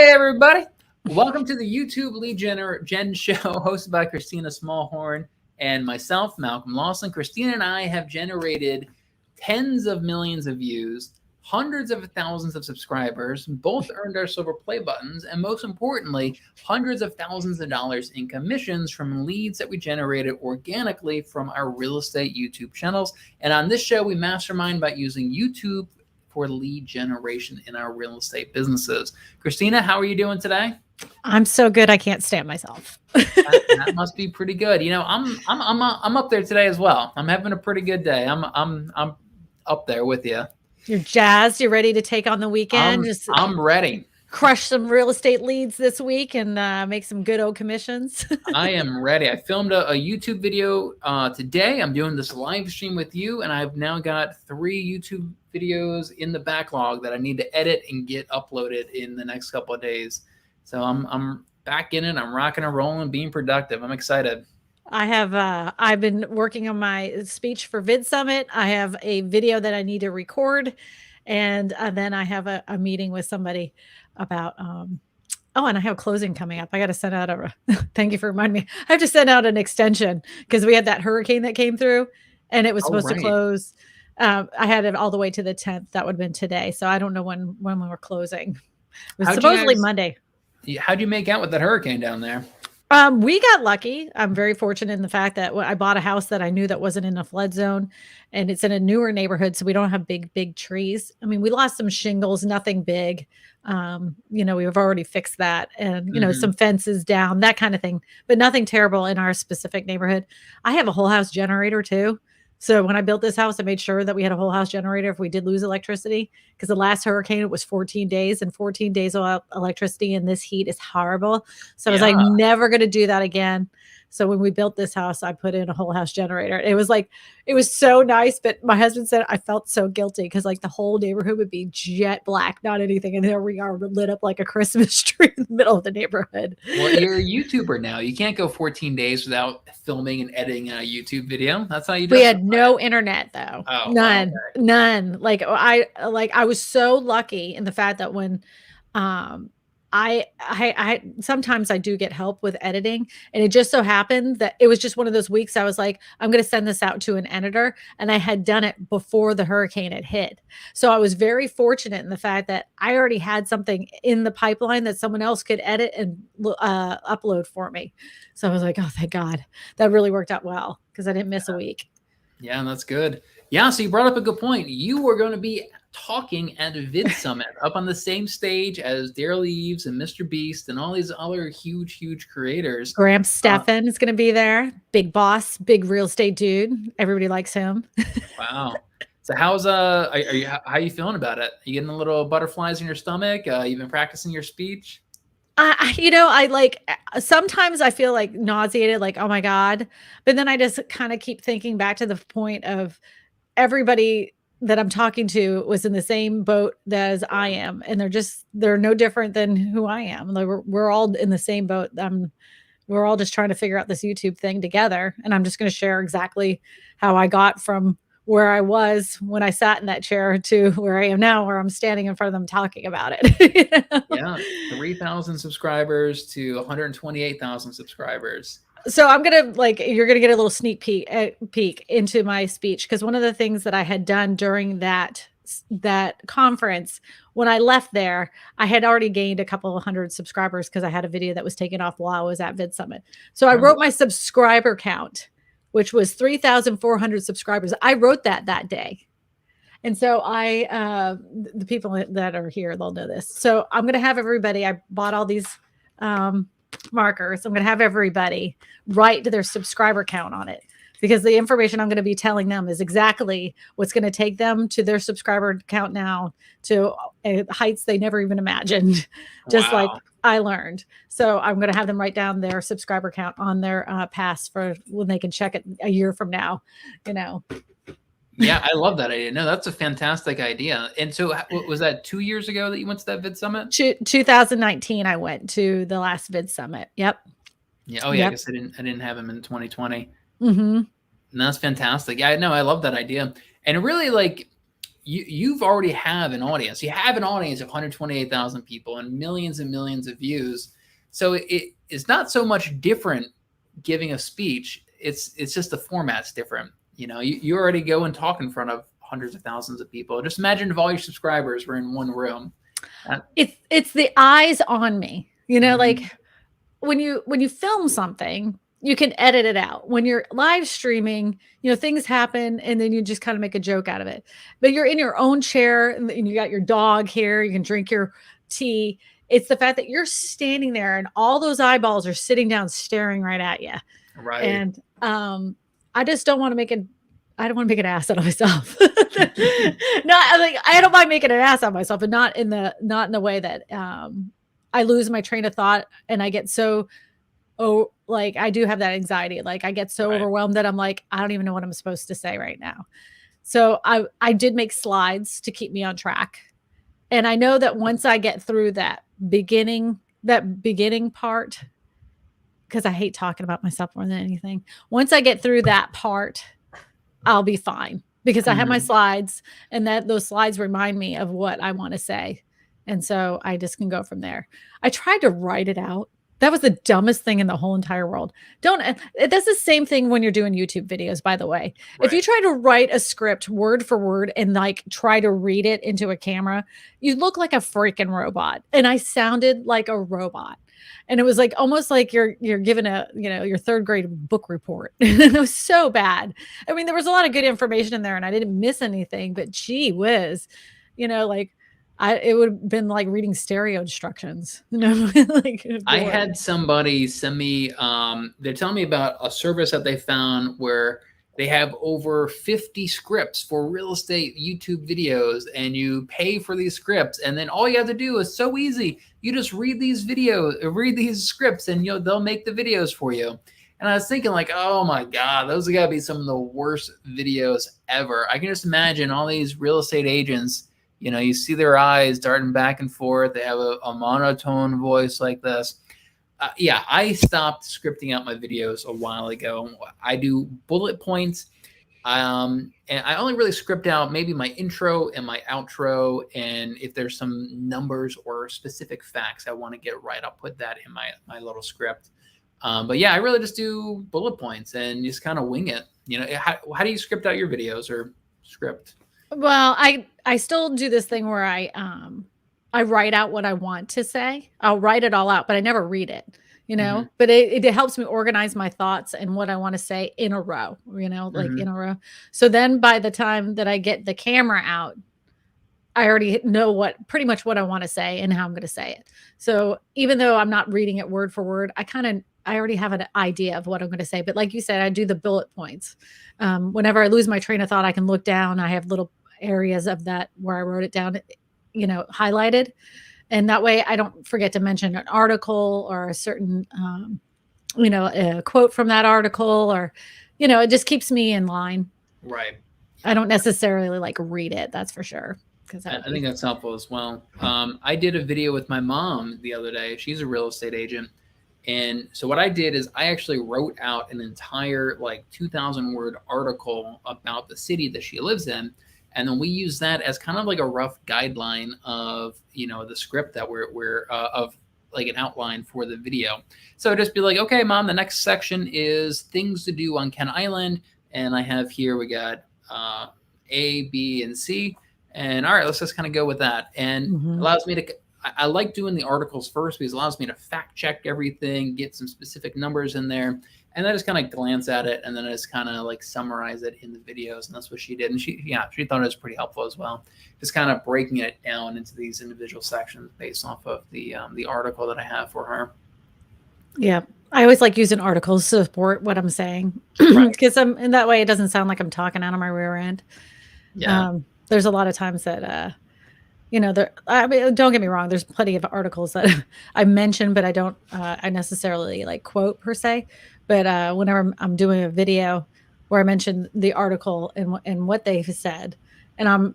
Hey, everybody. Welcome to the YouTube Lead Gen Show hosted by Christina Smallhorn and myself, Malcolm Lawson. Christina and I have generated tens of millions of views, hundreds of thousands of subscribers, both earned our silver play buttons, and most importantly, hundreds of thousands of dollars in commissions from leads that we generated organically from our real estate YouTube channels. And on this show, we mastermind about using YouTube for lead generation in our real estate businesses. Christina, how are you doing today? I'm so good I can't stand myself. That must be pretty good. You know, I'm up there today as well. I'm having a pretty good day. I'm up there with you. You're jazzed. You're ready to take on the weekend. I'm ready. Crush some real estate leads this week and make some good old commissions. I am ready. I filmed a YouTube video today. I'm doing this live stream with you, and I've now got 3 YouTube videos in the backlog that I need to edit and get uploaded in the next couple of days. So I'm back in it. I'm rocking and rolling, being productive. I'm excited. I've been working on my speech for Vid Summit. I have a video that I need to record, and then I have a meeting with somebody about and I have closing coming up. I got to send out thank you for reminding me. I have to send out an extension because we had that hurricane that came through and it was supposed to close. I had it all the way to the 10th. That would have been today. So I don't know when we were closing. It was supposedly Monday. How'd you make out with that hurricane down there? We got lucky. I'm very fortunate in the fact that I bought a house that I knew that wasn't in a flood zone, and it's in a newer neighborhood, so we don't have big trees. I mean, we lost some shingles, nothing big. We've already fixed that, and some fences down, that kind of thing, but nothing terrible in our specific neighborhood. I have a whole house generator too. So when I built this house, I made sure that we had a whole house generator if we did lose electricity, because the last hurricane, it was 14 days and 14 days without electricity in this heat is horrible. So I was like, never going to do that again. So when we built this house, I put in a whole house generator. It was so nice. But my husband said I felt so guilty because like the whole neighborhood would be jet black, not anything. And there we are lit up like a Christmas tree in the middle of the neighborhood. Well, you're a YouTuber now. You can't go 14 days without filming and editing a YouTube video. That's how you do it. We had no internet though. Oh, none, okay. None. I was so lucky in the fact that when, I sometimes I do get help with editing, and it just so happened that it was just one of those weeks I was like, I'm going to send this out to an editor, and I had done it before the hurricane had hit. So I was very fortunate in the fact that I already had something in the pipeline that someone else could edit and upload for me. So I was like, oh, thank God. That really worked out well because I didn't miss a week. Yeah, that's good. Yeah, so you brought up a good point. You were going to be talking at Vid Summit up on the same stage as Daryl Eves and Mr. Beast and all these other huge creators. Graham Stephan is going to be there. Big boss, big real estate dude. Everybody likes him. Wow. So how are you feeling about it? You getting a little butterflies in your stomach? You've been practicing your speech? Sometimes I feel like nauseated, like, oh my God. But then I just kind of keep thinking back to the point of everybody that I'm talking to was in the same boat as I am. And they're no different than who I am. Like we're all in the same boat. We're all just trying to figure out this YouTube thing together. And I'm just going to share exactly how I got from where I was when I sat in that chair to where I am now, where I'm standing in front of them talking about it. Yeah. 3,000 subscribers to 128,000 subscribers. So I'm going to you're going to get a little sneak peek into my speech. Because one of the things that I had done during that conference, when I left there, I had already gained a couple of hundred subscribers because I had a video that was taken off while I was at Vid Summit. So I wrote my subscriber count, which was 3,400 subscribers. I wrote that day. And so the people that are here, they'll know this. So I'm going to have everybody, I bought all these markers. I'm going to have everybody write their subscriber count on it, because the information I'm going to be telling them is exactly what's going to take them to their subscriber count now to heights they never even imagined, just like I learned. So I'm going to have them write down their subscriber count on their pass for when they can check it a year from now, Yeah, I love that idea. No, that's a fantastic idea. And so was that 2 years ago that you went to that Vid Summit? 2019, I went to the last Vid Summit. Yep. Yeah. Oh yeah. Yep. I guess I didn't have him in 2020. Mm-hmm. And that's fantastic. Yeah, no, I love that idea. And really, you've already have an audience. You have an audience of 128,000 people and millions of views. So it's not so much different giving a speech. It's just the format's different. You know, you already go and talk in front of hundreds of thousands of people. Just imagine if all your subscribers were in one room. It's the eyes on me. You know, like when you film something, you can edit it out. When you're live streaming, you know, things happen and then you just kind of make a joke out of it. But you're in your own chair and you got your dog here, you can drink your tea. It's the fact that you're standing there and all those eyeballs are sitting down staring right at you. Right. And I just don't want to make it. I don't want to make an ass out of myself. Not like I don't mind making an ass out of myself, but not in the way that I lose my train of thought and I get so like I do have that anxiety. Like I get so overwhelmed that I'm like, I don't even know what I'm supposed to say right now. So I did make slides to keep me on track. And I know that once I get through that beginning part, because I hate talking about myself more than anything. Once I get through that part, I'll be fine because I have my slides and those slides remind me of what I want to say. And so I just can go from there. I tried to write it out. That was the dumbest thing in the whole entire world. That's the same thing when you're doing YouTube videos, by the way. Right. If you try to write a script word for word and like try to read it into a camera, you look like a freaking robot. And I sounded like a robot. And it was like almost like you're given your third grade book report. It was so bad. I mean, there was a lot of good information in there and I didn't miss anything, but gee whiz, like it would have been like reading stereo instructions. Like I had somebody send me, they're telling me about a service that they found where they have over 50 scripts for real estate YouTube videos, and you pay for these scripts, and then all you have to do is so easy. You just read these scripts, and they'll make the videos for you. And I was thinking like, oh my God, those have got to be some of the worst videos ever. I can just imagine all these real estate agents, you see their eyes darting back and forth. They have a monotone voice like this. I stopped scripting out my videos a while ago. I do bullet points. And I only really script out maybe my intro and my outro. And if there's some numbers or specific facts I want to get right, I'll put that in my little script. But I really just do bullet points and just kind of wing it. How do you script out your videos or script? Well, I still do this thing where I write out what I want to say. I'll write it all out, but I never read it, but it helps me organize my thoughts and what I want to say in a row, in a row. So then by the time that I get the camera out, I already know pretty much what I want to say and how I'm going to say it. So even though I'm not reading it word for word, I already have an idea of what I'm going to say. But like you said, I do the bullet points. Whenever I lose my train of thought, I can look down. I have little areas of that where I wrote it down, highlighted. And that way I don't forget to mention an article or a certain, a quote from that article or, it just keeps me in line. Right. I don't necessarily read it. That's for sure. I think that's helpful as well. I did a video with my mom the other day. She's a real estate agent. And so what I did is I actually wrote out an entire 2,000 word article about the city that she lives in. And then we use that as kind of like a rough guideline of, the script that we're of an outline for the video. So just be like, okay, Mom, the next section is things to do on Kent Island. And I have here, we got A, B, and C. And all right, let's just kind of go with that. And allows me to, I like doing the articles first because it allows me to fact check everything, get some specific numbers in there. And I just kind of glance at it and then I just kind of summarize it in the videos. And that's what she did. And she thought it was pretty helpful as well. Just kind of breaking it down into these individual sections based off of the article that I have for her. Yeah. I always like using articles to support what I'm saying because in that way, it doesn't sound like I'm talking out of my rear end. Yeah. There's a lot of times that, don't get me wrong. There's plenty of articles that I mention, but I don't, I necessarily quote per se. But whenever I'm doing a video where I mention the article and what they've said, and I'm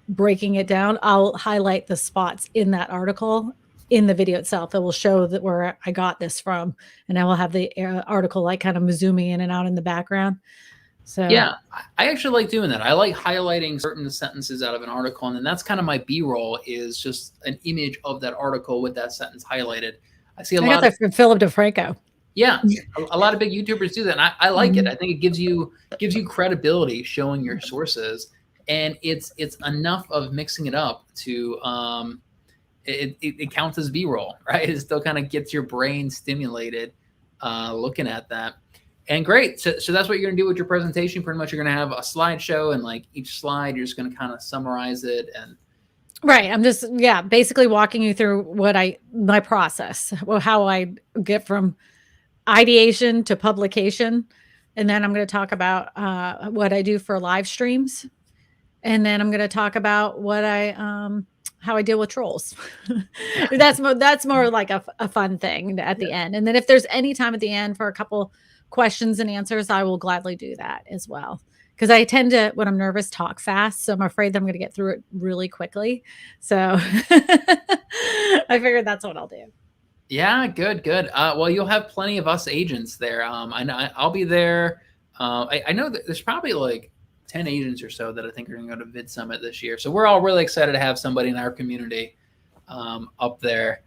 breaking it down, I'll highlight the spots in that article in the video itself. It will show that where I got this from, and I will have the article kind of zooming in and out in the background. So Yeah, I actually like doing that. I like highlighting certain sentences out of an article, and then that's kind of my B-roll, is just an image of that article with that sentence highlighted. I see a I got lot of, that from Philip DeFranco. yeah, a lot of big YouTubers do that, and I like it. Mhm. I think it gives you credibility showing your sources, and it's enough of mixing it up to it counts as B-roll, right? It still kind of gets your brain stimulated looking at that. And great. So that's what you're going to do with your presentation. Pretty much you're going to have a slideshow, and like each slide, you're just going to kind of summarize it. And Right. I'm just, yeah, basically walking you through my process, well, how I get from ideation to publication. And then I'm going to talk about what I do for live streams. And then I'm going to talk about how I deal with trolls. That's more like a fun thing at the end. And then if there's any time at the end for a couple questions and answers, I will gladly do that as well. Because I tend to, when I'm nervous, talk fast. So I'm afraid that I'm going to get through it really quickly. So I figured that's what I'll do. yeah, good. Well, you'll have plenty of us agents there. I know I'll be there. I know that there's probably like 10 agents or so that I think are going to go to Vid Summit this year. So we're all really excited to have somebody in our community up there.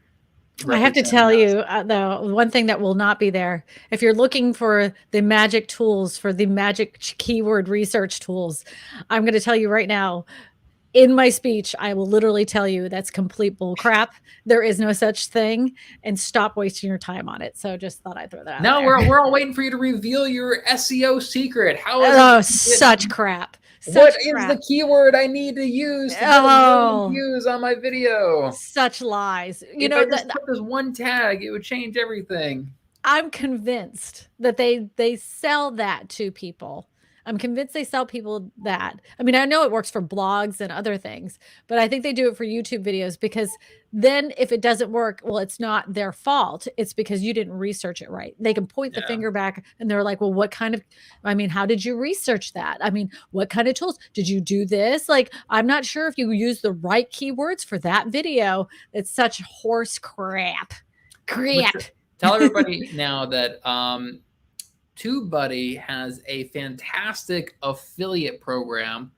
I have to tell you, though, one thing that will not be there, if you're looking for the magic tools, for the magic keyword research tools, I'm going to tell you right now, in my speech, I will literally tell you that's complete bull crap. There is no such thing, and stop wasting your time on it. So just thought I'd throw that out No, there. we're all waiting for you to reveal your SEO secret. How is such crap. What is the keyword I need to use to get views on my video? Such lies. If I just put this one tag, it would change everything. I'm convinced that they sell that to people. I'm convinced they sell people that. I mean, I know it works for blogs and other things, but I think they do it for YouTube videos, because then if it doesn't work, well, it's not their fault. It's because you didn't research it right. They can point the finger back and they're like, well, how did you research that? I mean, what kind of tools did you do this? Like, I'm not sure if you use the right keywords for that video. It's such horse crap. Tell everybody now that TubeBuddy has a fantastic affiliate program,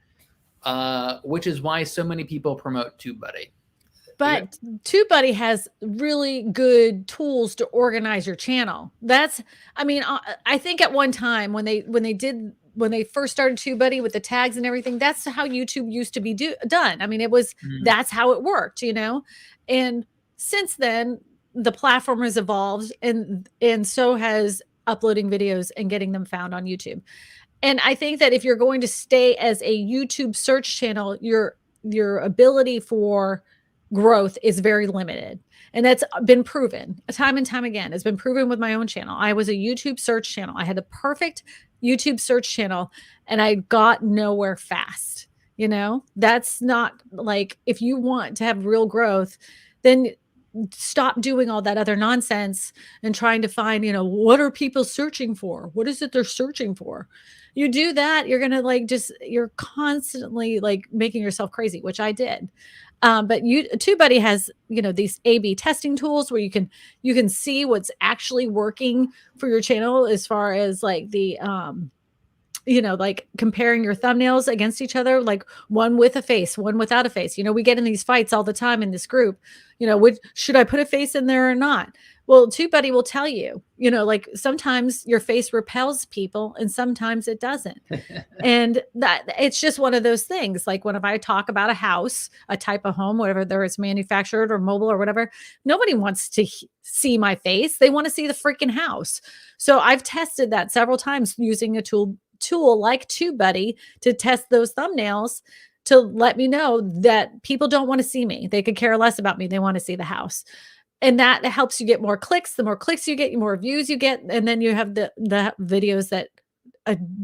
which is why so many people promote TubeBuddy. But TubeBuddy has really good tools to organize your channel. I think at one time when they first started TubeBuddy with the tags and everything, that's how YouTube used to be done. I mean, that's how it worked, And since then, the platform has evolved, and so has uploading videos and getting them found on YouTube. And I think that if you're going to stay as a YouTube search channel, your ability for growth is very limited. And that's been proven time and time again. It's been proven with my own channel. I was a YouTube search channel. I had the perfect YouTube search channel, and I got nowhere fast. That's not like, if you want to have real growth, then stop doing all that other nonsense and trying to find, what are people searching for? What is it they're searching for? You do that, you're going to you're constantly making yourself crazy, which I did. But TubeBuddy has, these A/B testing tools where you can see what's actually working for your channel, as far as comparing your thumbnails against each other, like one with a face, one without a face. We get in these fights all the time in this group. Should I put a face in there or not? Well, TubeBuddy will tell you, sometimes your face repels people and sometimes it doesn't. And that it's just one of those things. Like, if I talk about a house, a type of home, whatever it's manufactured or mobile or whatever, nobody wants to see my face. They want to see the freaking house. So I've tested that several times using a tool like TubeBuddy to test those thumbnails, to let me know that people don't want to see me. They could care less about me. They want to see the house. And that helps you get more clicks. The more clicks you get, the more views you get. And then you have the videos that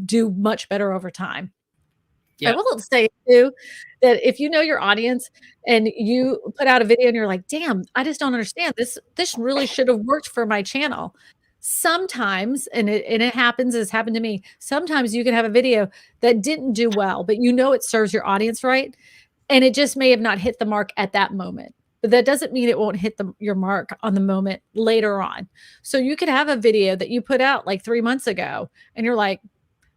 do much better over time. Yeah. I will say too, that if you know your audience and you put out a video and you're like, damn, I just don't understand this really should have worked for my channel. Sometimes, and it happens, it's happened to me, sometimes you can have a video that didn't do well, but it serves your audience right, and it just may have not hit the mark at that moment. But that doesn't mean it won't hit your mark on the moment later on. So you could have a video that you put out like 3 months ago, and you're like,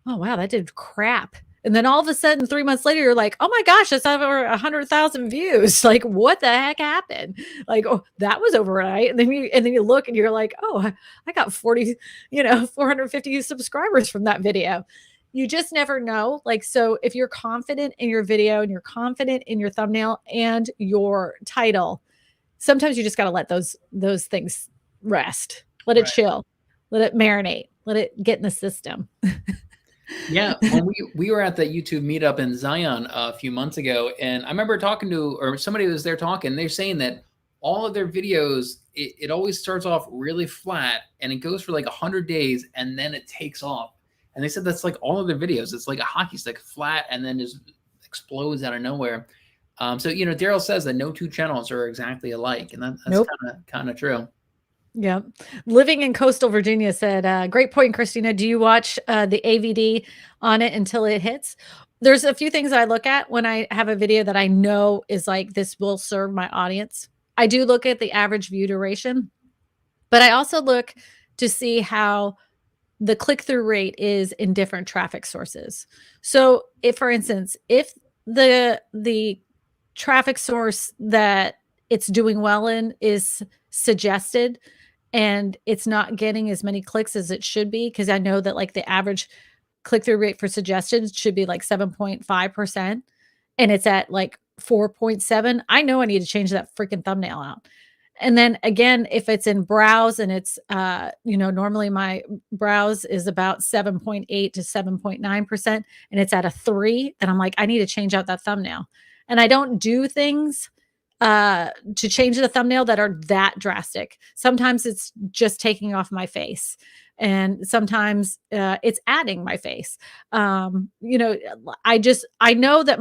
oh, wow, that did crap. And then all of a sudden, 3 months later, you're like, oh my gosh, that's over 100,000 views. Like, what the heck happened? Like, oh, that was overnight. And then you look and you're like, oh, I got 450 subscribers from that video. You just never know. Like, so if you're confident in your video and you're confident in your thumbnail and your title, sometimes you just got to let those things rest. Let it chill. Let it marinate. Let it get in the system. Yeah, when we were at the YouTube meetup in Zion a few months ago, and I remember talking to, or somebody was there talking, they're saying that all of their videos, it always starts off really flat and it goes for like 100 days and then it takes off. And they said that's like all of their videos. It's like a hockey stick, flat, and then just explodes out of nowhere. So, Daryl says that no two channels are exactly alike, and that's Nope. kind of true. Yeah. Living in coastal Virginia said, great point, Christina. Do you watch the AVD on it until it hits? There's a few things I look at when I have a video that I know is like, this will serve my audience. I do look at the average view duration, but I also look to see how the click-through rate is in different traffic sources. So if, for instance, if the traffic source that it's doing well in is suggested, and it's not getting as many clicks as it should be, because I know that like the average click-through rate for suggested should be like 7.5%, and it's at like 4.7. I know I need to change that freaking thumbnail out. And then again, if it's in browse and it's, normally my browse is about 7.8 to 7.9%, and it's at a 3, then I'm like, I need to change out that thumbnail. And I don't do things to change the thumbnail that are that drastic. Sometimes it's just taking off my face, and sometimes it's adding my face. I know that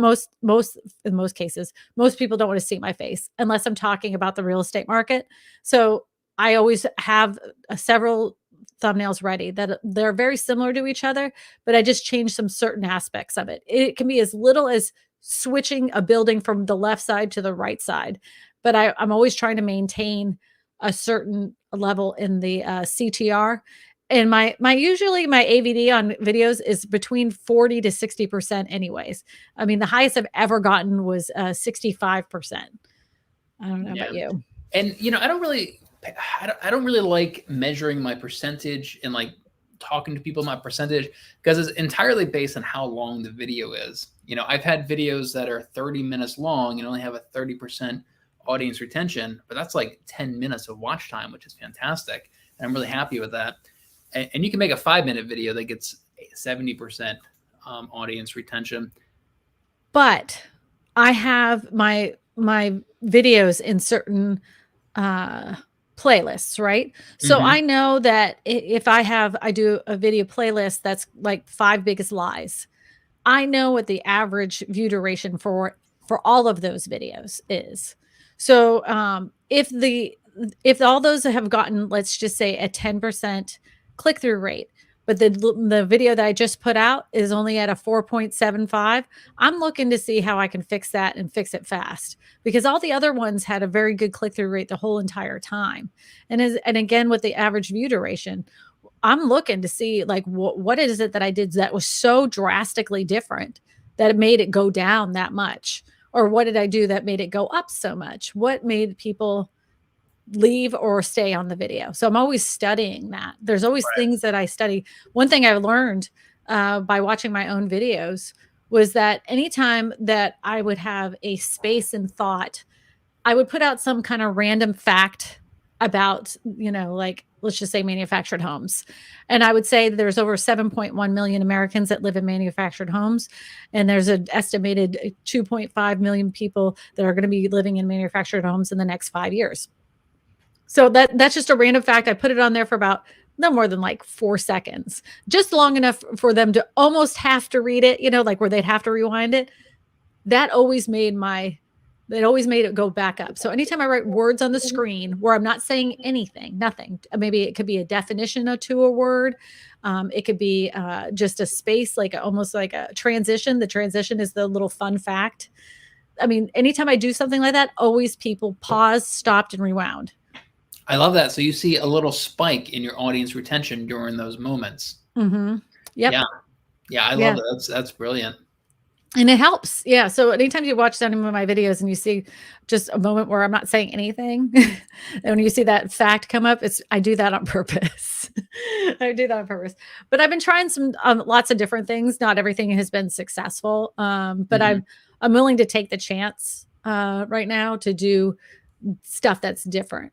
in most cases, most people don't want to see my face unless I'm talking about the real estate market. So I always have several thumbnails ready that they're very similar to each other, but I just change some certain aspects of it. It can be as little as switching a building from the left side to the right side, but I'm always trying to maintain a certain level in the CTR. And my usually my AVD on videos is between 40 to 60% anyways. I mean, the highest I've ever gotten was 65%. I don't know about you. And I don't really like measuring my percentage and like talking to people about percentage, because it's entirely based on how long the video is. I've had videos that are 30 minutes long and only have a 30% audience retention, but that's like 10 minutes of watch time, which is fantastic. And I'm really happy with that. And you can make a 5-minute video that gets 70% audience retention. But I have my videos in certain playlists, right? So I know that if I do a video playlist that's like 5 biggest lies, I know what the average view duration for all of those videos is. So if all those have gotten, let's just say, a 10% click-through rate, but the video that I just put out is only at a 4.75, I'm looking to see how I can fix that and fix it fast, because all the other ones had a very good click-through rate the whole entire time. And again, with the average view duration, I'm looking to see like what is it that I did that was so drastically different that it made it go down that much, or what did I do that made it go up so much? What made people leave or stay on the video? So I'm always studying that. There's always things that I study. One thing I learned by watching my own videos was that anytime that I would have a space in thought, I would put out some kind of random fact about, like, let's just say manufactured homes. And I would say there's over 7.1 million Americans that live in manufactured homes. And there's an estimated 2.5 million people that are going to be living in manufactured homes in the next 5 years. So that's just a random fact. I put it on there for about no more than like 4 seconds, just long enough for them to almost have to read it, like where they'd have to rewind it. That always made it go back up. So anytime I write words on the screen where I'm not saying anything, nothing, maybe it could be a definition to a word. It could be just a space, like almost like a transition. The transition is the little fun fact. I mean, anytime I do something like that, always people paused, stopped, and rewound. I love that. So you see a little spike in your audience retention during those moments. Mm-hmm. Yep. Yeah. Yeah, I love Yeah. it. That's brilliant. And it helps. Yeah. So anytime you watch any of my videos and you see just a moment where I'm not saying anything, and when you see that fact come up, I do that on purpose. I do that on purpose. But I've been trying some lots of different things. Not everything has been successful. But Mhm. I'm willing to take the chance right now to do stuff that's different,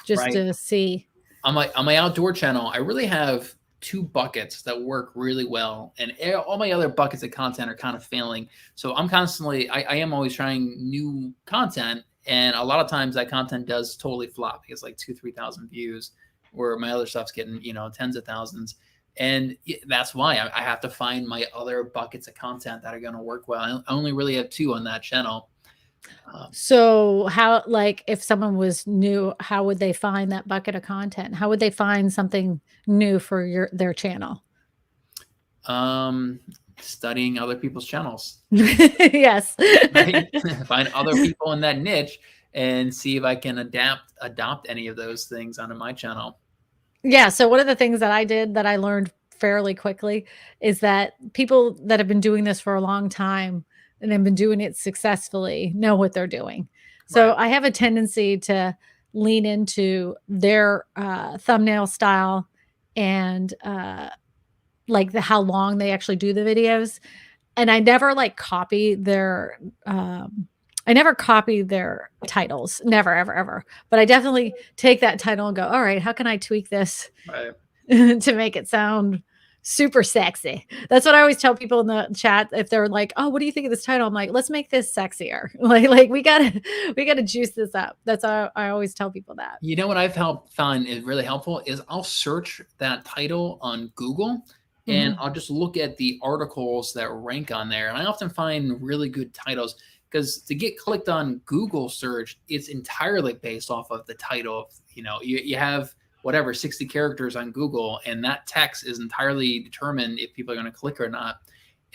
just Right. to see. On my outdoor channel, I really have two buckets that work really well, and all my other buckets of content are kind of failing. So I'm constantly, I am always trying new content, and a lot of times that content does totally flop. It's like 2,000-3,000 views, where my other stuff's getting tens of thousands, and that's why I have to find my other buckets of content that are going to work well. I only really have two on that channel. So how, like, if someone was new, how would they find that bucket of content? How would they find something new for their channel? Um, Studying other people's channels. Yes. Right? Find other people in that niche and see if I can adopt any of those things onto my channel. Yeah, so one of the things that I did that I learned fairly quickly is that people that have been doing this for a long time and have been doing it successfully know what they're doing. Right. So I have a tendency to lean into their thumbnail style and like how long they actually do the videos. And I never like copy their I never copy their titles. Never, ever, ever. But I definitely take that title and go, all right, how can I tweak this Right. to make it sound super sexy? That's what I always tell people in the chat if they're like, oh, what do you think of this title? I'm like, let's make this sexier. Like we gotta juice this up. That's how I always tell people that. You know what I've found is really helpful is I'll search that title on Google and Mhm. I'll just look at the articles that rank on there. And I often find really good titles because to get clicked on Google search, it's entirely based off of the title. You have whatever 60 characters on Google, and that text is entirely determined if people are going to click or not.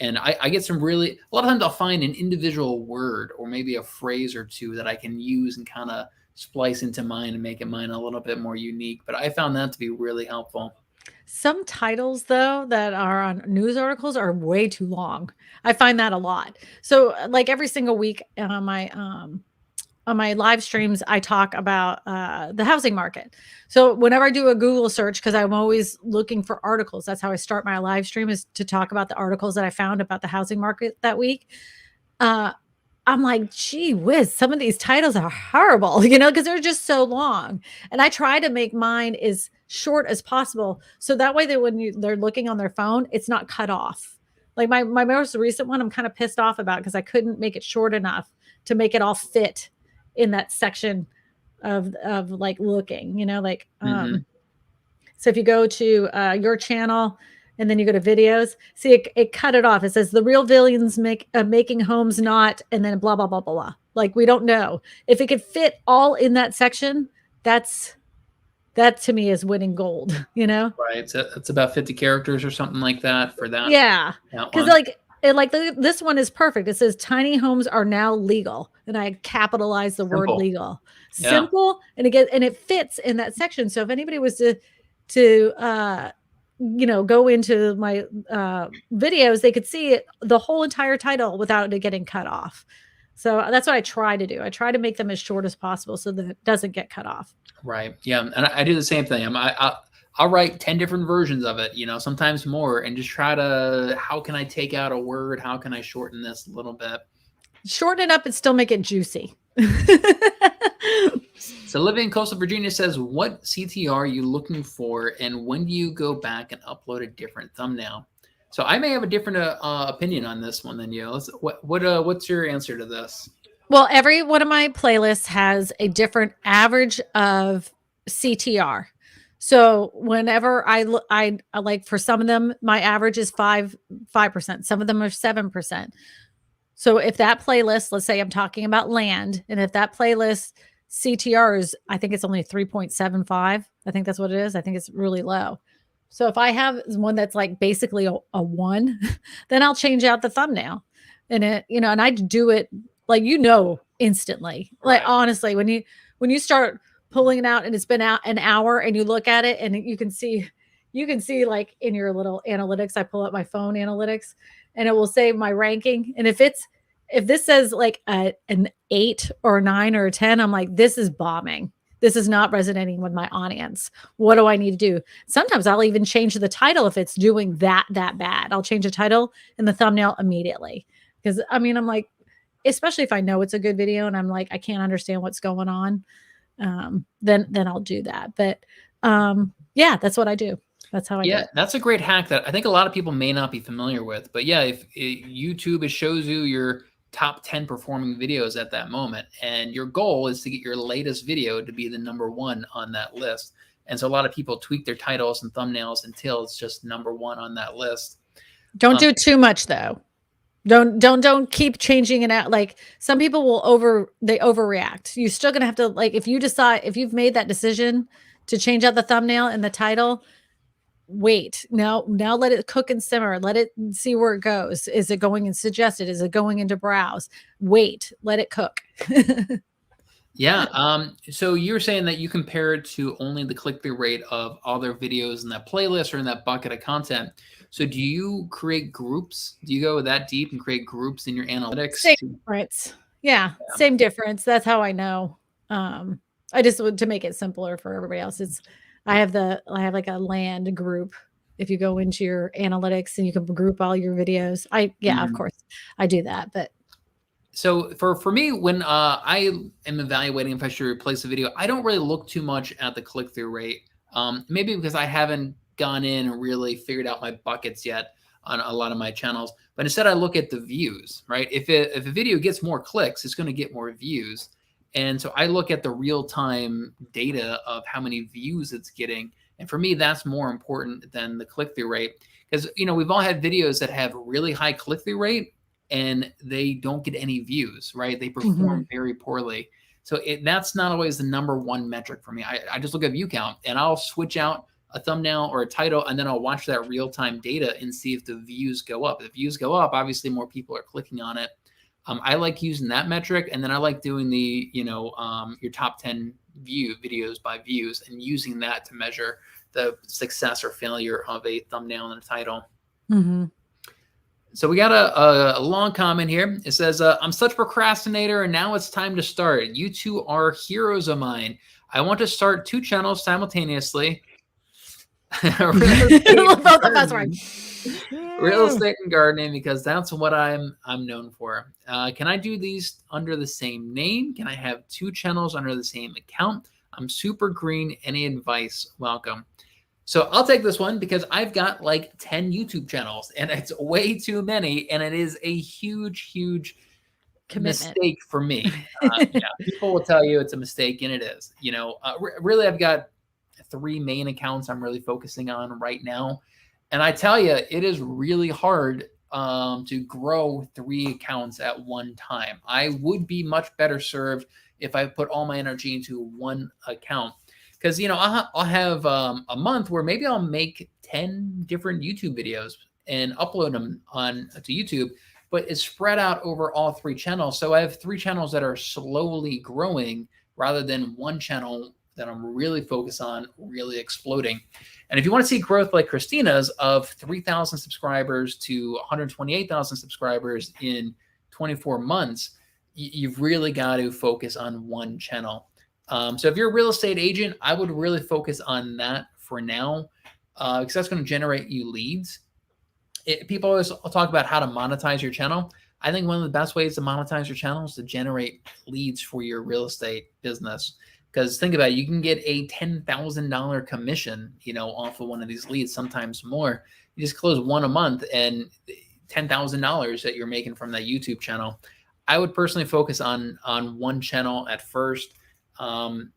And I get a lot of times I'll find an individual word or maybe a phrase or two that I can use and kind of splice into mine and make it mine a little bit more unique. But I found that to be really helpful. Some titles, though, that are on news articles are way too long. I find that a lot. So, like every single week on my live streams, I talk about the housing market. So whenever I do a Google search, because I'm always looking for articles, that's how I start my live stream is to talk about the articles that I found about the housing market that week. Uh, I'm like, gee whiz, some of these titles are horrible, because they're just so long. And I try to make mine as short as possible. So that way that when they're looking on their phone, it's not cut off. Like my most recent one, I'm kind of pissed off about because I couldn't make it short enough to make it all fit in that section of like looking, Hmm. so if you go to your channel and then you go to videos, see it cut it off. It says the real villains making homes not, and then blah blah blah blah blah. Like we don't know if it could fit all in that section. That to me is winning gold. Right. So it's about 50 characters or something like that for that Yeah, that because one. this one is perfect. It says tiny homes are now legal, and I capitalize the word Simple. legal. Yeah. Simple, and it fits in that section. So if anybody was to go into my videos, they could see it, the whole entire title without it getting cut off. So that's what I try to do. I try to make them as short as possible so that it doesn't get cut off. Right. Yeah. And I do the same thing. I'll write 10 different versions of it, sometimes more, and just try to, how can I take out a word? How can I shorten this a little bit? Shorten it up and still make it juicy. So living in coastal Virginia says, what CTR are you looking for? And when do you go back and upload a different thumbnail? So I may have a different opinion on this one than you. What's your answer to this? Well, every one of my playlists has a different average of CTR. So whenever I like, for some of them, my average is 5%. Some of them are 7%. So if that playlist, let's say I'm talking about land, and if that playlist CTR is, I think it's only 3.75. I think that's what it is. I think it's really low. So if I have one that's like basically a 1, then I'll change out the thumbnail. And and I do it like, instantly. Like Right. honestly, when you start pulling it out and it's been out an hour and you look at it and you can see you can see like in your little analytics, I pull up my phone analytics and it will say my ranking. And if this says like an 8 or a 9 or a 10, I'm like, this is bombing. This is not resonating with my audience. What do I need to do? Sometimes I'll even change the title if it's doing that bad. I'll change the title and the thumbnail immediately. Because I mean, I'm like, especially if I know it's a good video and I'm like, I can't understand what's going on, then I'll do that. But yeah, that's what I do. That's how I do it. That's a great hack that I think a lot of people may not be familiar with. But yeah, if YouTube, it shows you your top 10 performing videos at that moment. And your goal is to get your latest video to be the #1 on that list. And so a lot of people tweak their titles and thumbnails until it's just #1 on that list. Don't do too much though. Don't keep changing it out. Like some people will overreact. You're still going to have to, like, if you've made that decision to change out the thumbnail and the title, wait, now let it cook and simmer. Let it see where it goes. Is it going in suggested? Is it going into browse? Wait, let it cook. Yeah. So you're saying that you compare it to only the click-through rate of all their videos in that playlist or in that bucket of content. So do you create groups? Do you go that deep and create groups in your analytics? Same difference. Yeah, same difference. That's how I know. I just want to make it simpler for everybody else. I have like a land group. If you go into your analytics and you can group all your videos, of course I do that. But so for me, when I am evaluating if I should replace a video, I don't really look too much at the click-through rate. Maybe because I haven't gone in and really figured out my buckets yet on a lot of my channels, but instead I look at the views, right? If a video gets more clicks, it's going to get more views. And so I look at the real-time data of how many views it's getting. And for me, that's more important than the click-through rate. Because, we've all had videos that have really high click-through rate and they don't get any views, right? They perform very poorly. So that's not always the #1 metric for me. I just look at view count and I'll switch out a thumbnail or a title, and then I'll watch that real-time data and see if the views go up. If the views go up, obviously more people are clicking on it. I like using that metric, and then I like doing the, your top 10 videos by views and using that to measure the success or failure of a thumbnail and a title. So we got a long comment here. It says, I'm such a procrastinator, and now it's time to start. You two are heroes of mine. I want to start 2 channels simultaneously. Real estate and gardening, because that's what I'm known for. Can I do these under the same name? Can I have 2 channels under the same account? I'm super green. Any advice? Welcome. So I'll take this one because I've got like 10 YouTube channels and it's way too many. And it is a huge mistake for me. People will tell you it's a mistake, and it is. Really, I've got 3 main accounts I'm really focusing on right now. And I tell you, it is really hard to grow 3 accounts at one time. I would be much better served if I put all my energy into 1 account. Because, I'll have a month where maybe I'll make 10 different YouTube videos and upload them to YouTube, but it's spread out over all 3 channels. So I have 3 channels that are slowly growing rather than 1 channel that I'm really focused on really exploding. And if you want to see growth like Christina's of 3,000 subscribers to 128,000 subscribers in 24 months, you've really got to focus on 1 channel. So if you're a real estate agent, I would really focus on that for now, because that's going to generate you leads. People always talk about how to monetize your channel. I think one of the best ways to monetize your channel is to generate leads for your real estate business. Because think about it, you can get a $10,000 commission, off of one of these leads, sometimes more. You just close 1 a month and $10,000 that you're making from that YouTube channel. I would personally focus on 1 channel at first. And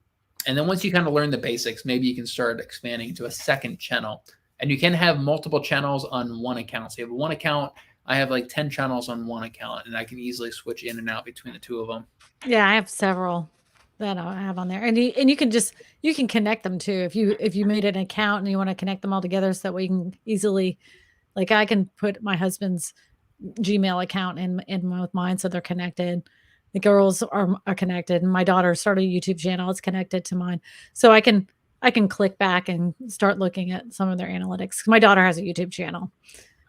then once you kind of learn the basics, maybe you can start expanding to a 2nd channel. And you can have multiple channels on 1 account. So you have 1 account, I have like 10 channels on 1 account, and I can easily switch in and out between the 2 of them. Yeah, I have several that I have on there, and you can connect them too. If you made an account and you want to connect them all together, so that way you can easily, like, I can put my husband's Gmail account in with mine, so they're connected. The girls are connected, and my daughter started a YouTube channel. It's connected to mine, so I can I can click back and start looking at some of their analytics. My daughter has a YouTube channel.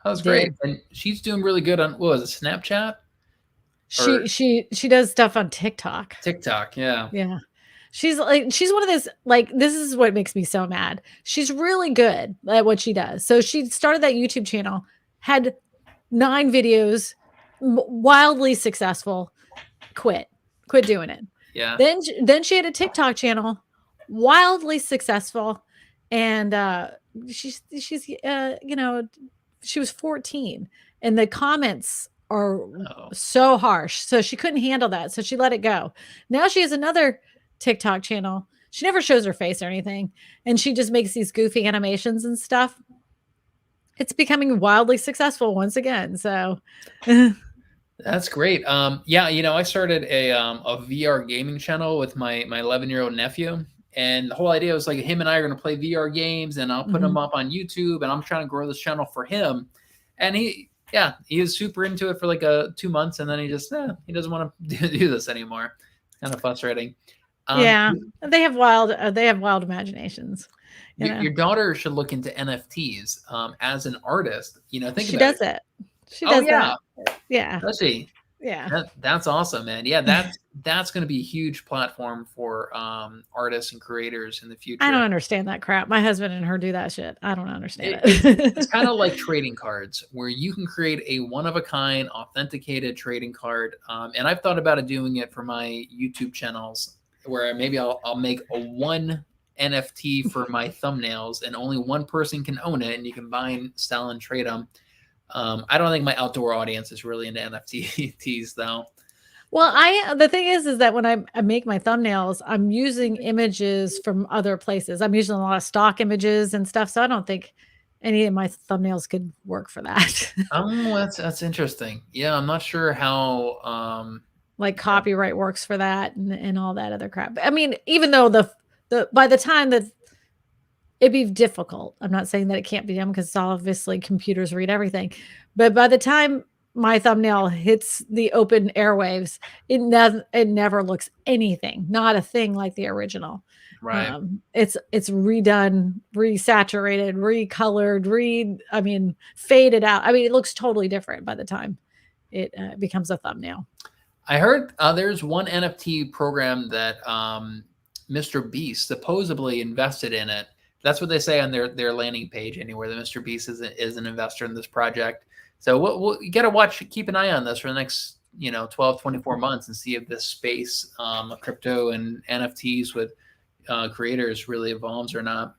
That's great. And she's doing really good on, what was it, Snapchat? She does stuff on TikTok. TikTok, yeah. Yeah. She's one of those, like, this is what makes me so mad. She's really good at what she does. So she started that YouTube channel, had 9 videos, wildly successful, quit doing it. Yeah. Then she had a TikTok channel, wildly successful, and she's you know, she was 14, and the comments are so harsh, so she couldn't handle that, so she let it go. Now she has another TikTok channel. She never shows her face or anything, and she just makes these goofy animations and stuff. It's becoming wildly successful once again. So that's great. Yeah, you know, I started a VR gaming channel with my 11-year-old nephew, and the whole idea was like him and I are going to play VR games, and I'll put them up on YouTube, and I'm trying to grow this channel for him. And he was super into it for like 2 months, and then he just he doesn't want to do this anymore. It's kind of frustrating. Yeah, they have wild imaginations. Your daughter should look into NFTs as an artist. You know, she does it. She does that. Yeah. Does she? Yeah. That's awesome, man. Yeah, that's going to be a huge platform for artists and creators in the future. I don't understand that crap. My husband and her do that shit. I don't understand it. It's kind of like trading cards, where you can create a one-of-a-kind authenticated trading card. And I've thought about doing it for my YouTube channels, where maybe I'll make a one NFT for my thumbnails, and only one person can own it, and you can buy and sell and trade them. I don't think my outdoor audience is really into NFTs though. Well, the thing is that when I make my thumbnails, I'm using images from other places. I'm using a lot of stock images and stuff, so I don't think any of my thumbnails could work for that. That's interesting. Yeah, I'm not sure how like copyright works for that and all that other crap. I mean, even though the by the time that it'd be difficult, I'm not saying that it can't be done, because obviously computers read everything, but by the time my thumbnail hits the open airwaves, it never looks anything, not a thing like the original. Right. It's redone, resaturated, recolored, faded out. I mean, it looks totally different by the time it becomes a thumbnail. I heard there's one NFT program that Mr. Beast supposedly invested in it. That's what they say on their landing page anywhere, that Mr. Beast is an investor in this project. So you got to keep an eye on this for the next 12, 24 months, and see if this space of crypto and NFTs with creators really evolves or not.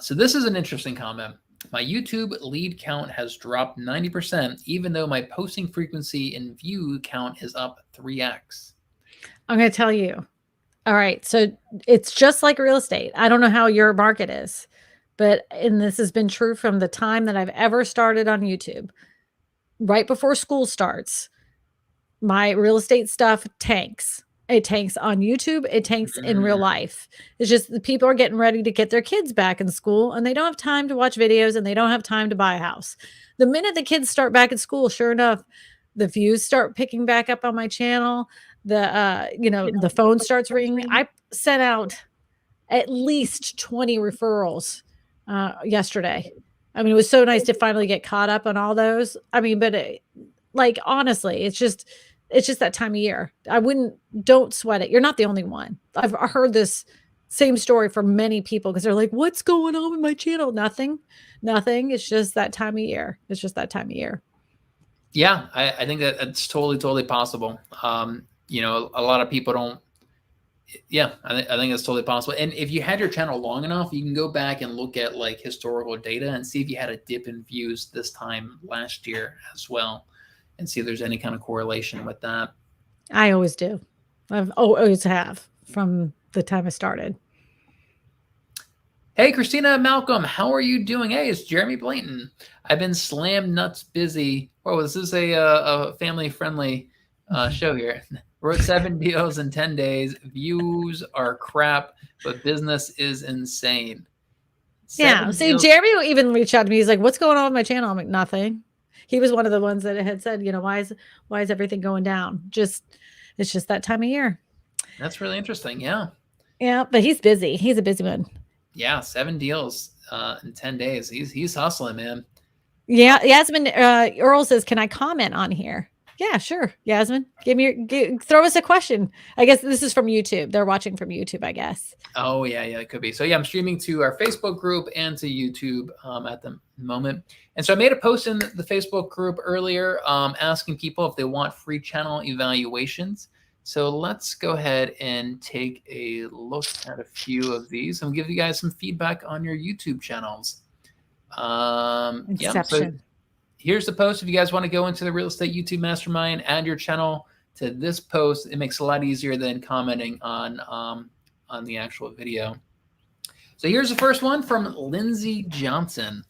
So this is an interesting comment. My YouTube lead count has dropped 90%, even though my posting frequency and view count is up 3x. I'm going to tell you. All right. So it's just like real estate. I don't know how your market is, and this has been true from the time that I've ever started on YouTube. Right before school starts, my real estate stuff tanks. It tanks on YouTube. It tanks in real life. It's just the people are getting ready to get their kids back in school, and they don't have time to watch videos, and they don't have time to buy a house. The minute the kids start back at school, sure enough, the views start picking back up on my channel. The phone starts ringing. I sent out at least 20 referrals yesterday. I mean, it was so nice to finally get caught up on all those. I mean, but honestly, it's just that time of year. Don't sweat it. You're not the only one. I've heard this same story from many people, because they're like, what's going on with my channel? Nothing. It's just that time of year. Yeah, I think that it's totally possible. A lot of people don't. Yeah, I think it's totally possible. And if you had your channel long enough, you can go back and look at like historical data and see if you had a dip in views this time last year as well, and see if there's any kind of correlation with that. I always do. I've always have from the time I started. Hey, Christina, Malcolm, how are you doing? Hey, it's Jeremy Blayton. I've been slam nuts busy. Oh, this is a family-friendly show here. Wrote 7 deals in 10 days. Views are crap, but business is insane. Yeah. See, Jeremy even reached out to me. He's like, what's going on with my channel? I'm like, nothing. He was one of the ones that had said, why is everything going down? It's just that time of year. That's really interesting. Yeah. Yeah, but he's busy. He's a busy man. Yeah, 7 deals in 10 days. He's hustling, man. Yeah, Yasmin Earl says, "Can I comment on here?" Yeah, sure. Yasmin, throw us a question. I guess this is from YouTube. They're watching from YouTube, I guess. Oh yeah, it could be. So yeah, I'm streaming to our Facebook group and to YouTube at the moment. And so I made a post in the Facebook group earlier asking people if they want free channel evaluations. So let's go ahead and take a look at a few of these and give you guys some feedback on your YouTube channels. Yeah, so here's the post. If you guys want to go into the Real Estate YouTube Mastermind, add your channel to this post. It makes it a lot easier than commenting on the actual video. So here's the first one from Lindsay Johnson.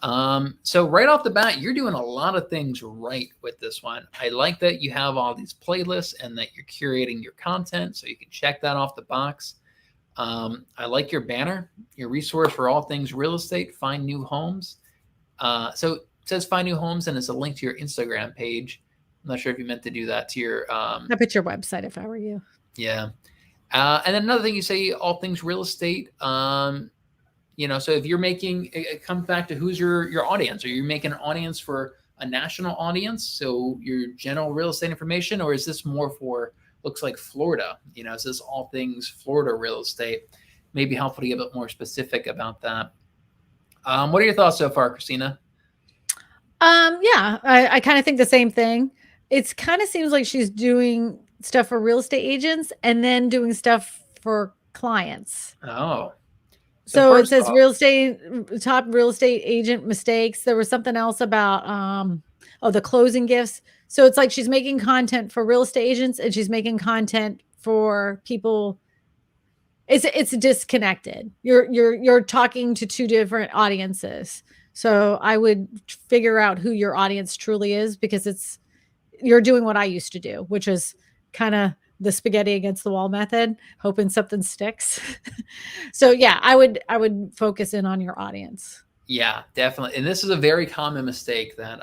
So right off the bat, you're doing a lot of things right with this one. I like that you have all these playlists and that you're curating your content, so you can check that off the box. I like your banner, your resource for all things real estate, find new homes. So it says find new homes, and it's a link to your Instagram page. I'm not sure if you meant to do that to your I put your website if I were you. Yeah. And then another thing, you say all things real estate. You know, so if you're making, it comes back to who's your audience. Are you making an audience for a national audience, so your general real estate information, or is this more for, looks like Florida? You know, is this all things Florida real estate? Maybe helpful to get a bit more specific about that. What are your thoughts so far, Christina? Yeah, I kind of think the same thing. It's kind of seems like she's doing stuff for real estate agents and then doing stuff for clients. Oh. So it says top real estate agent mistakes. There was something else about the closing gifts. So it's like she's making content for real estate agents and she's making content for people. It's disconnected. You're talking to two different audiences. So I would figure out who your audience truly is, because you're doing what I used to do, which is kind of the spaghetti against the wall method, hoping something sticks. So yeah, I would focus in on your audience. Yeah, definitely. And this is a very common mistake that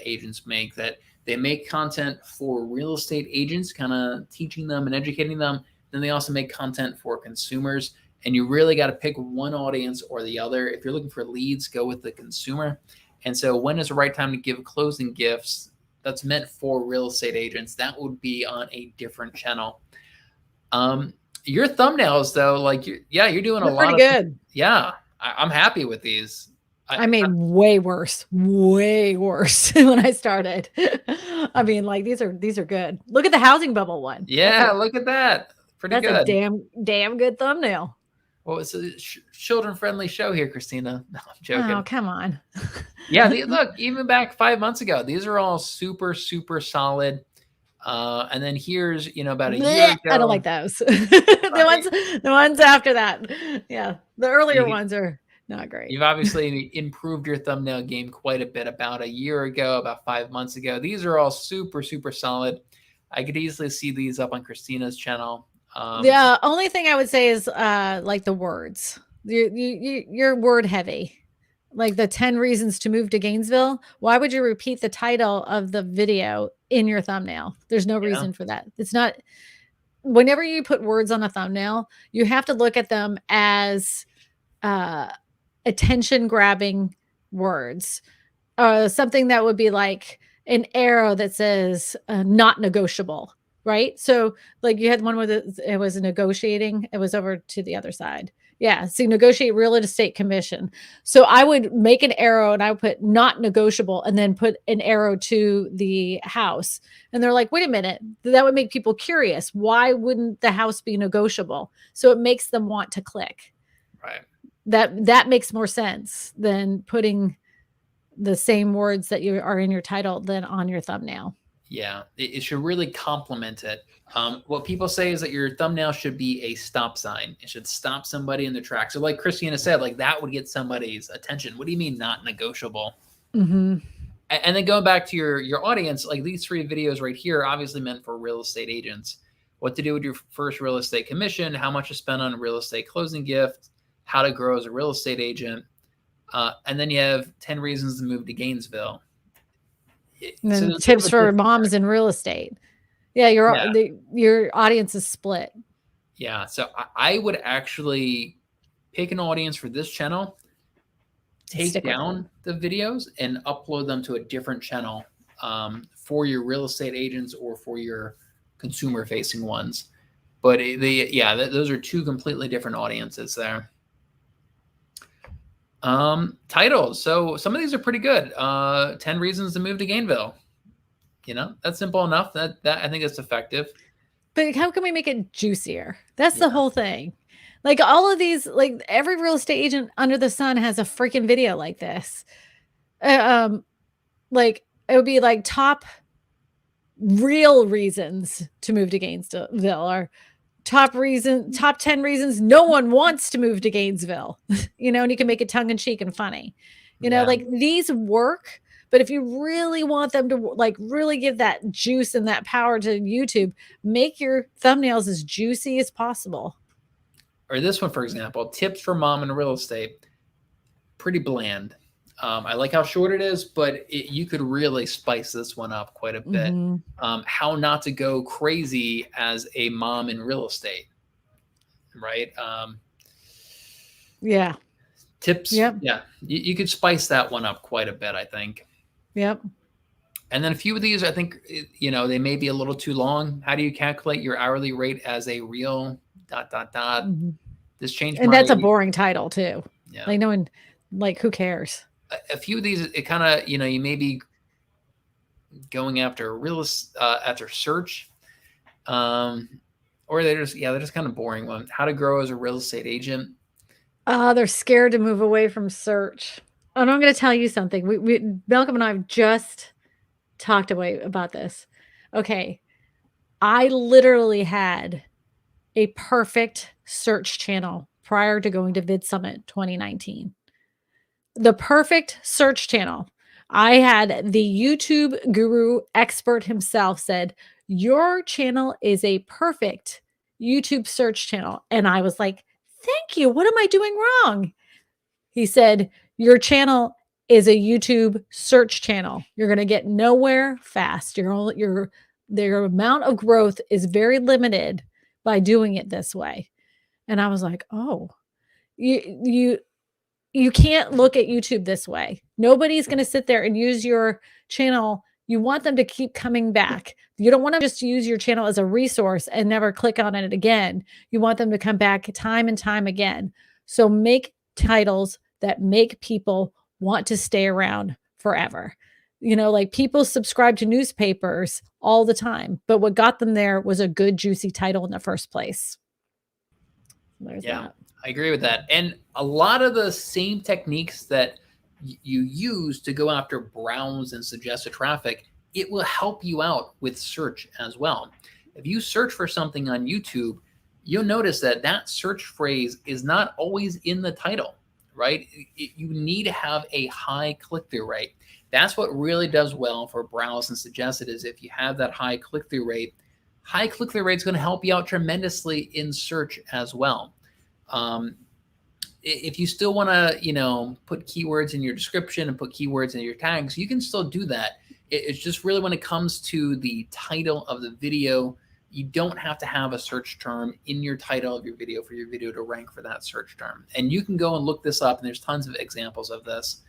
agents make, that they make content for real estate agents, kind of teaching them and educating them. Then they also make content for consumers. And you really got to pick one audience or the other. If you're looking for leads, go with the consumer. And so when is the right time to give closing gifts that's meant for real estate agents? That would be on a different channel. Your thumbnails, though, like, you're doing a lot pretty good. Yeah, I'm happy with these. I made way worse when I started. I mean, like, these are good. Look at the housing bubble one. Yeah, look at that. Pretty good. That's a damn good thumbnail. Well, it's a children-friendly show here, Christina. No, I'm joking. Oh, come on. Yeah, look, even back 5 months ago, these are all super, super solid. And then here's, about a year ago. I don't like those. The ones after that. Yeah, the earlier ones are not great. You've obviously improved your thumbnail game quite a bit about a year ago, about 5 months ago. These are all super, super solid. I could easily see these up on Christina's channel. The only thing I would say is like the words. You're word heavy. Like the 10 reasons to move to Gainesville. Why would you repeat the title of the video in your thumbnail? There's no reason for that. It's not. Whenever you put words on a thumbnail, you have to look at them as attention grabbing words. Something that would be like an arrow that says not negotiable. Right. So like you had one with it was negotiating. It was over to the other side. Yeah. So negotiate real estate commission. So I would make an arrow and I would put not negotiable and then put an arrow to the house. And they're like, wait a minute, that would make people curious. Why wouldn't the house be negotiable? So it makes them want to click. Right. That makes more sense than putting the same words that you are in your title than on your thumbnail. Yeah, it should really complement it. What people say is that your thumbnail should be a stop sign. It should stop somebody in their tracks. So like Christina said, like that would get somebody's attention. What do you mean not negotiable? Mm-hmm. And then going back to your audience, like these 3 videos right here are obviously meant for real estate agents. What to do with your first real estate commission, how much to spend on a real estate closing gift, how to grow as a real estate agent. And then you have 10 reasons to move to Gainesville. And then tips for moms in real estate. Yeah, your audience is split. Yeah. So I would actually pick an audience for this channel, take Stick with it. down the videos and upload them to a different channel for your real estate agents or for your consumer facing ones. But those are two completely different audiences there. Titles. So some of these are pretty good. 10 reasons to move to Gainesville. You know, that's simple enough. That I think it's effective. But how can we make it juicier? That's the whole thing. Like all of these, like every real estate agent under the sun has a freaking video like this. Like it would be like top real reasons to move to Gainesville, or top 10 reasons no one wants to move to Gainesville. You know, and you can make it tongue in cheek and funny. You know, like these work. But if you really want them to like really give that juice and that power to YouTube, make your thumbnails as juicy as possible. Or this one, for example, tips for mom in real estate. Pretty bland. I like how short it is, but you could really spice this one up quite a bit. How not to go crazy as a mom in real estate, right? Yeah. Tips. Yep. Yeah. You could spice that one up quite a bit, I think. Yep. And then a few of these, I think, you know, they may be a little too long. How do you calculate your hourly rate as a real ... This changed. And that's a boring title too. Yeah. Like no one, like who cares? A few of these, it kind of, you know, you may be going after after search, or they're just kind of boring one. How to grow as a real estate agent. They're scared to move away from search. And I'm going to tell you something. Malcolm and I have just talked about this. Okay. I literally had a perfect search channel prior to going to Vid Summit 2019. The perfect search channel. I had the YouTube guru expert himself said, your channel is a perfect YouTube search channel. And I was like, thank you. What am I doing wrong? He said, your channel is a YouTube search channel. You're going to get nowhere fast. Their amount of growth is very limited by doing it this way. And I was like, oh, you can't look at YouTube this way. Nobody's going to sit there and use your channel. You want them to keep coming back. You don't want to just use your channel as a resource and never click on it again. You want them to come back time and time again. So make titles that make people want to stay around forever. You know, like people subscribe to newspapers all the time, but what got them there was a good, juicy title in the first place. There's that. I agree with that. And a lot of the same techniques that you use to go after browse and suggested traffic, it will help you out with search as well. If you search for something on YouTube, you'll notice that that search phrase is not always in the title, right? You need to have a high click-through rate. That's what really does well for browse and suggested is if you have that high click-through rate is going to help you out tremendously in search as well. If you still want to, you know, put keywords in your description and put keywords in your tags, you can still do that. It's just really when it comes to the title of the video, you don't have to have a search term in your title of your video for your video to rank for that search term. And you can go and look this up, and there's tons of examples of this.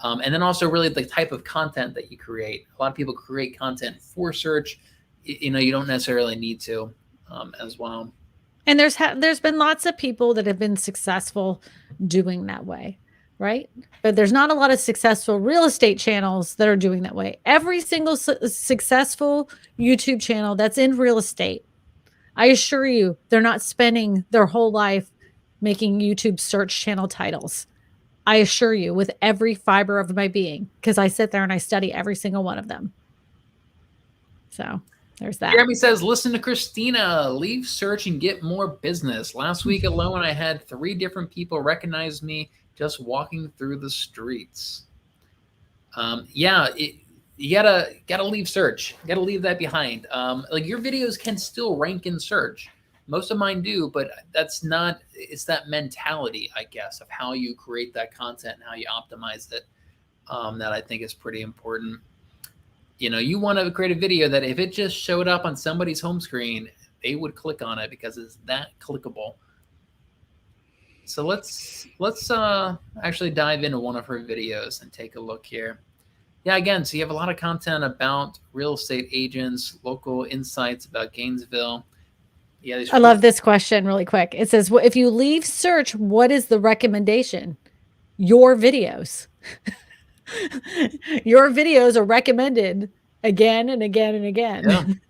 And then also really the type of content that you create. A lot of people create content for search. You know, you don't necessarily need to as well. And there's been lots of people that have been successful doing that way, right? But there's not a lot of successful real estate channels that are doing that way. Every single successful YouTube channel that's in real estate, I assure you, they're not spending their whole life making YouTube search channel titles. I assure you, with every fiber of my being, because I sit there and I study every single one of them. So there's that. Jeremy says, listen to Christina, leave search and get more business. Last week alone, I had 3 different people recognize me just walking through the streets. You gotta leave search. You gotta leave that behind. Like your videos can still rank in search. Most of mine do, but it's that mentality, I guess, of how you create that content and how you optimize it that I think is pretty important. You know, you want to create a video that if it just showed up on somebody's home screen, they would click on it because it's that clickable. So let's actually dive into one of her videos and take a look here. Yeah, again, so you have a lot of content about real estate agents, local insights about Gainesville. Yeah, I love this question really quick. It says, well, if you leave search, what is the recommendation? Your videos. Your videos are recommended again and again and again.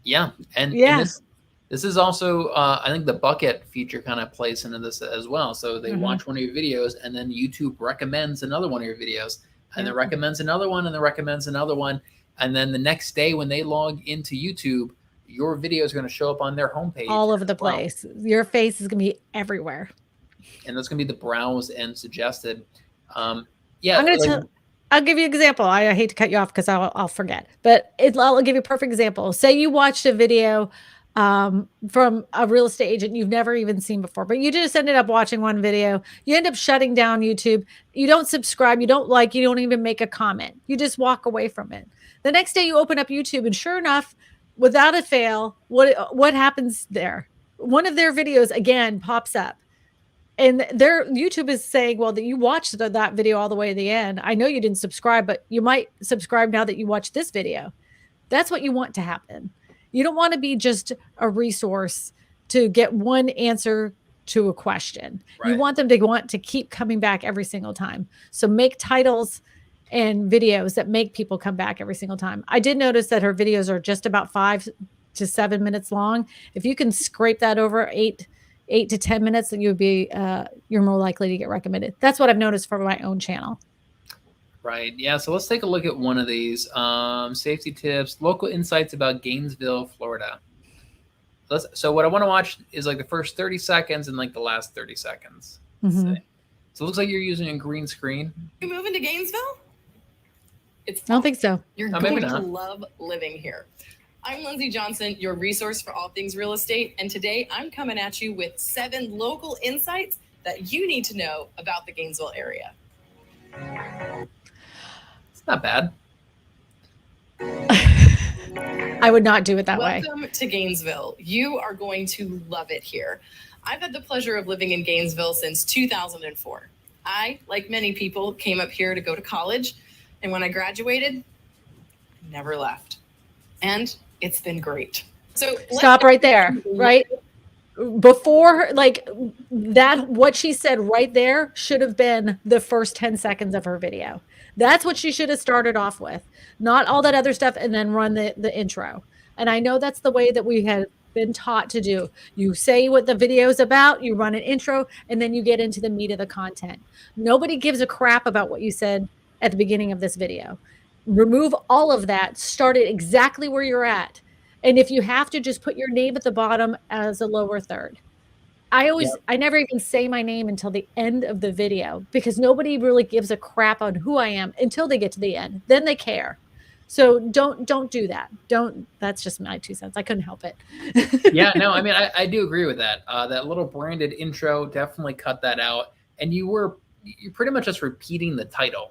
Yeah. And this is also, I think the bucket feature kind of plays into this as well. So they watch one of your videos and then YouTube recommends another one of your videos and then recommends another one and then recommends another one. And then the next day when they log into YouTube, your video is going to show up on their homepage. All over the place. Your face is going to be everywhere. And that's going to be the browse and suggested. Yeah. I'll give you an example. I hate to cut you off because I'll forget, but I'll give you a perfect example. Say you watched a video from a real estate agent you've never even seen before, but you just ended up watching one video. You end up shutting down YouTube. You don't subscribe. You don't like, you don't even make a comment. You just walk away from it. The next day you open up YouTube and sure enough, without a fail, what happens there? One of their videos again pops up. And their YouTube is saying, well, that you watched that video all the way to the end. I know you didn't subscribe, but you might subscribe now that you watched this video. That's what you want to happen. You don't want to be just a resource to get one answer to a question. Right. You want them to want to keep coming back every single time. So make titles and videos that make people come back every single time. I did notice that her videos are just about 5 to 7 minutes long. If you can scrape that over 8 to 10 minutes, then you'd be you're more likely to get recommended. That's what I've noticed for my own channel. Right. Yeah. So let's take a look at one of these safety tips, local insights about Gainesville, Florida. So what I want to watch is like the first 30 seconds and like the last 30 seconds. So it looks like you're using a green screen. You moving to Gainesville? I don't think so. You're going to love living here. I'm Lindsay Johnson, your resource for all things real estate. And today I'm coming at you with 7 local insights that you need to know about the Gainesville area. It's not bad. I would not do it that way. Welcome to Gainesville. You are going to love it here. I've had the pleasure of living in Gainesville since 2004. I, like many people, came up here to go to college. And when I graduated, I never left. And it's been great. So stop right there, right? Before, like that, what she said right there should have been the first 10 seconds of her video. That's what she should have started off with, not all that other stuff and then run the intro. And I know that's the way that we had been taught to do. You say what the video is about, you run an intro, and then you get into the meat of the content. Nobody gives a crap about what you said at the beginning of this video. Remove all of that, start it exactly where you're at. And if you have to, just put your name at the bottom as a lower third. I never even say my name until the end of the video because nobody really gives a crap on who I am until they get to the end. Then they care. So don't do that. That's just my 2 cents. I couldn't help it. Yeah, no, I mean, I do agree with that. That little branded intro, definitely cut that out. And you're pretty much just repeating the title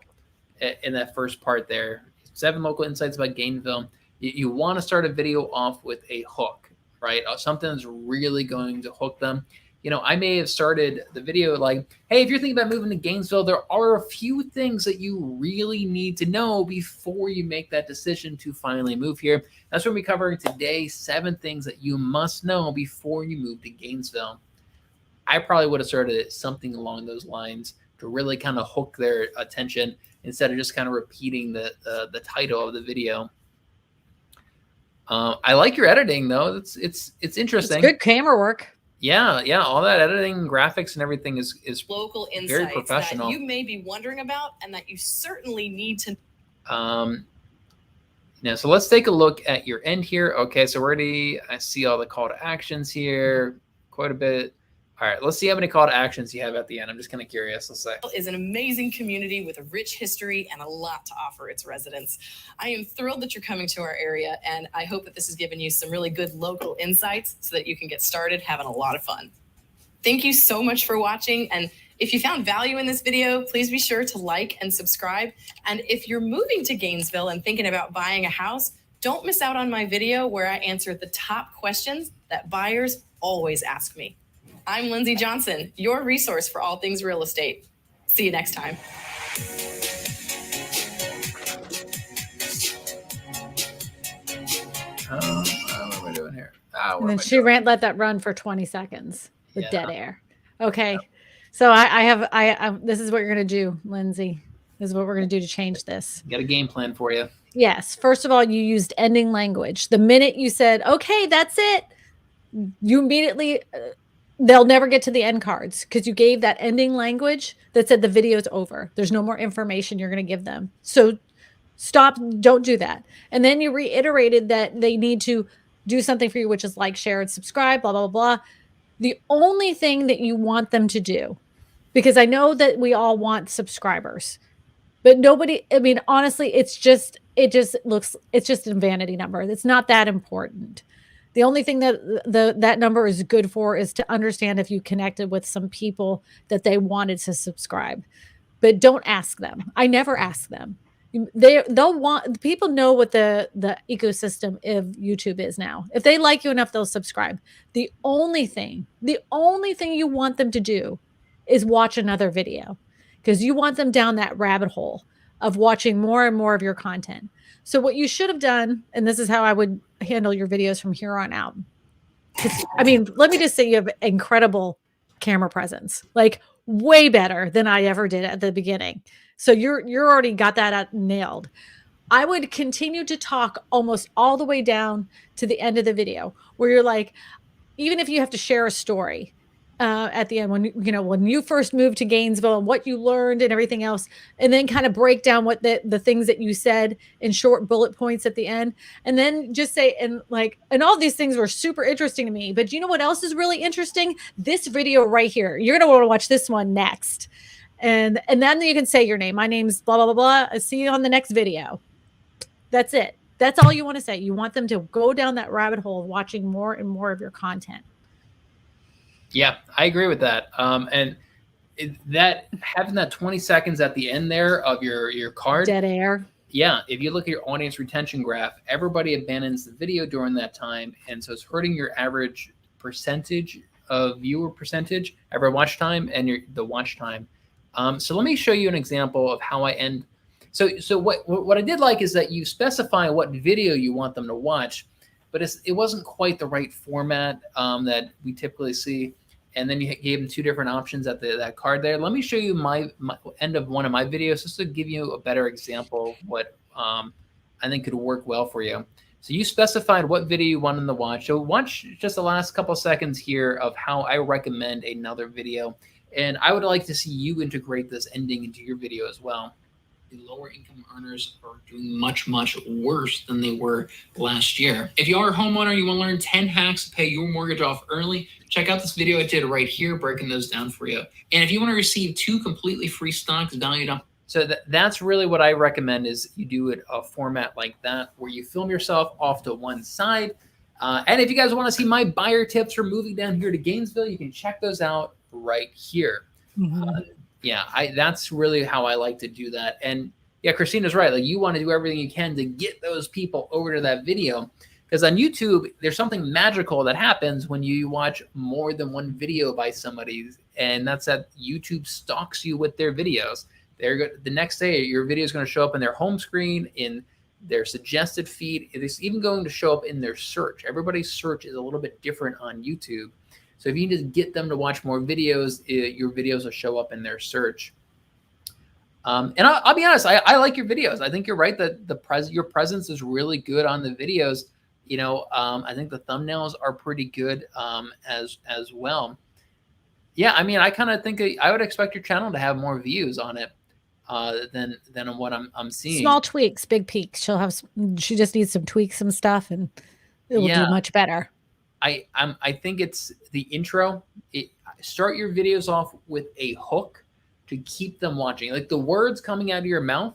in that first part there. 7 local insights about Gainesville. You want to start a video off with a hook, right? Something that's really going to hook them. You know, I may have started the video like, hey, if you're thinking about moving to Gainesville, there are a few things that you really need to know before you make that decision to finally move here. That's what we're covering today, 7 things that you must know before you move to Gainesville. I probably would have started something along those lines to really kind of hook their attention instead of just kind of repeating the title of the video. I like your editing though. It's interesting. It's good camera work. Yeah, all that editing, graphics, and everything is local insights very professional. That you may be wondering about, and that you certainly need to. Now, so let's take a look at your end here. Okay, so I see all the call to actions here, quite a bit. All right, let's see how many call to actions you have at the end. I'm just kind of curious. Let's say is an amazing community with a rich history and a lot to offer its residents. I am thrilled that you're coming to our area, and I hope that this has given you some really good local insights so that you can get started having a lot of fun. Thank you so much for watching, and if you found value in this video, please be sure to like and subscribe. And if you're moving to Gainesville and thinking about buying a house, Don't miss out on my video where I answer the top questions that buyers always ask me. I'm Lindsay Johnson, your resource for all things real estate. See you next time. What am I doing here? And then she let that run for 20 seconds with dead Yeah. air. Okay. So I this is what you're going to do, Lindsay. This is what we're going to do to change this. Got a game plan for you. Yes. First of all, you used ending language. The minute you said, okay, that's it, you immediately, they'll never get to the end cards because you gave that ending language that said the video's over. There's no more information you're going to give them. So stop, don't do that. And then you reiterated that they need to do something for you, which is like, share, and subscribe, blah, blah, blah. The only thing that you want them to do, because I know that we all want subscribers, but nobody, I mean, honestly, it's just a vanity number. It's not that important. The only thing that that number is good for is to understand if you connected with some people that they wanted to subscribe, but don't ask them. I never ask them. They'll want, people know what the ecosystem of YouTube is now. If they like you enough, they'll subscribe. The only thing you want them to do is watch another video, because you want them down that rabbit hole of watching more and more of your content. So what you should have done, and this is how I would handle your videos from here on out. I mean, let me just say you have incredible camera presence, like way better than I ever did at the beginning. So you're already got that nailed. I would continue to talk almost all the way down to the end of the video, where you're like, even if you have to share a story at the end, when you first moved to Gainesville and what you learned and everything else, and then kind of break down what the things that you said in short bullet points at the end, and then just say, and all these things were super interesting to me, but you know what else is really interesting? This video right here. You're going to want to watch this one next. And then you can say your name. My name's blah, blah, blah, blah. I'll see you on the next video. That's it. That's all you want to say. You want them to go down that rabbit hole of watching more and more of your content. Yeah, I agree with that. And that having that 20 seconds at the end there of your card. Dead air. Yeah, if you look at your audience retention graph, everybody abandons the video during that time. And so it's hurting your average percentage of viewer percentage, average watch time, and the watch time. So let me show you an example of how I end. So what I did like is that you specify what video you want them to watch, but it wasn't quite the right format that we typically see. And then you gave them two different options at that card there. Let me show you my end of one of my videos just to give you a better example of what I think could work well for you. So you specified what video you want them to watch. So watch just the last couple seconds here of how I recommend another video. And I would like to see you integrate this ending into your video as well. The lower income earners are doing much, much worse than they were last year. If you are a homeowner and you want to learn 10 hacks to pay your mortgage off early, check out this video I did right here, breaking those down for you. And if you want to receive 2 completely free stocks valued on, so that's really what I recommend, is you do it a format like that, where you film yourself off to one side. And if you guys want to see my buyer tips for moving down here to Gainesville, you can check those out right here. Yeah, that's really how I like to do that. And yeah, Christina's right. Like, you want to do everything you can to get those people over to that video, because on YouTube, there's something magical that happens when you watch more than one video by somebody, and that's that YouTube stalks you with their videos. The next day, your video is going to show up in their home screen, in their suggested feed. It is even going to show up in their search. Everybody's search is a little bit different on YouTube. So if you can just get them to watch more videos, your videos will show up in their search. And I'll be honest, I like your videos. I think you're right that your presence is really good on the videos. I think the thumbnails are pretty good as well. Yeah, I mean, I kind of think I would expect your channel to have more views on it than what I'm seeing. Small tweaks, big peaks. She just needs some tweaks, some stuff, and it will do much better. I think it's the intro. Start your videos off with a hook to keep them watching. Like the words coming out of your mouth,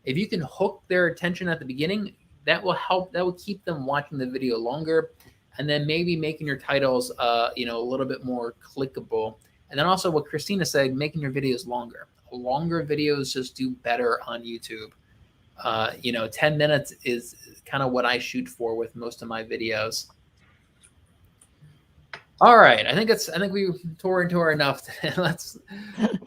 if you can hook their attention at the beginning, that will help. That will keep them watching the video longer. And then maybe making your titles, a little bit more clickable. And then also what Christina said, making your videos longer. Longer videos just do better on YouTube. 10 minutes is kind of what I shoot for with most of my videos. All right, I think we tore into her enough. Let's.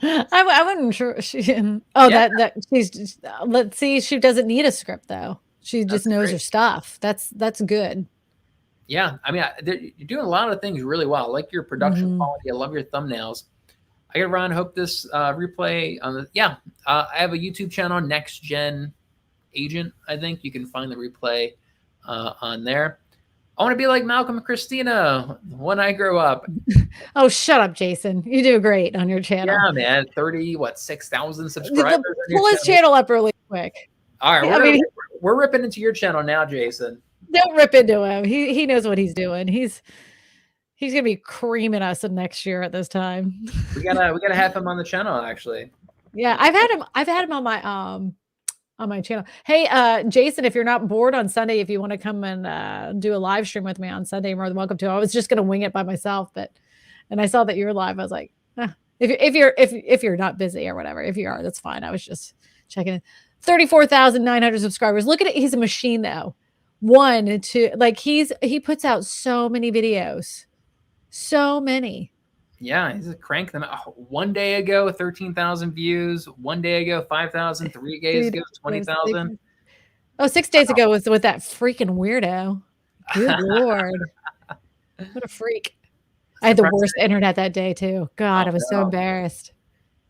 I wasn't sure she. Yeah. That she's. Just, let's see. She doesn't need a script though. She just knows her stuff. That's good. Yeah, I mean, you're doing a lot of things really well. I like your production quality. I love your thumbnails. I gotta run. Hope this replay on the. Yeah, I have a YouTube channel, Next Gen Agent. I think you can find the replay on there. I want to be like Malcolm and Christina when I grow up. Oh, shut up, Jason. You do great on your channel. Yeah, man. 6,000 subscribers. Pull his channel up really quick. All right, we're ripping into your channel now, Jason. Don't rip into him. He knows what he's doing. He's gonna be creaming us next year at this time. We gotta have him on the channel, actually. Yeah, I've had him on my channel. Hey, Jason, if you're not bored on Sunday, if you want to come and do a live stream with me on Sunday, you're more than welcome to. I was just going to wing it by myself, and I saw that you were live. I was like, if you're not busy or whatever, if you are, that's fine. I was just checking. 34,900 subscribers. Look at it. He's a machine though. 1, 2, like he puts out so many videos, so many. Yeah, he's a crank. Them one day ago, 13,000 views. One day ago, 5,000. 3 days ago, 20,000. Oh, 6 days ago was with that freaking weirdo. Good Lord. What a freak. I had the worst internet that day too. God, I was so embarrassed.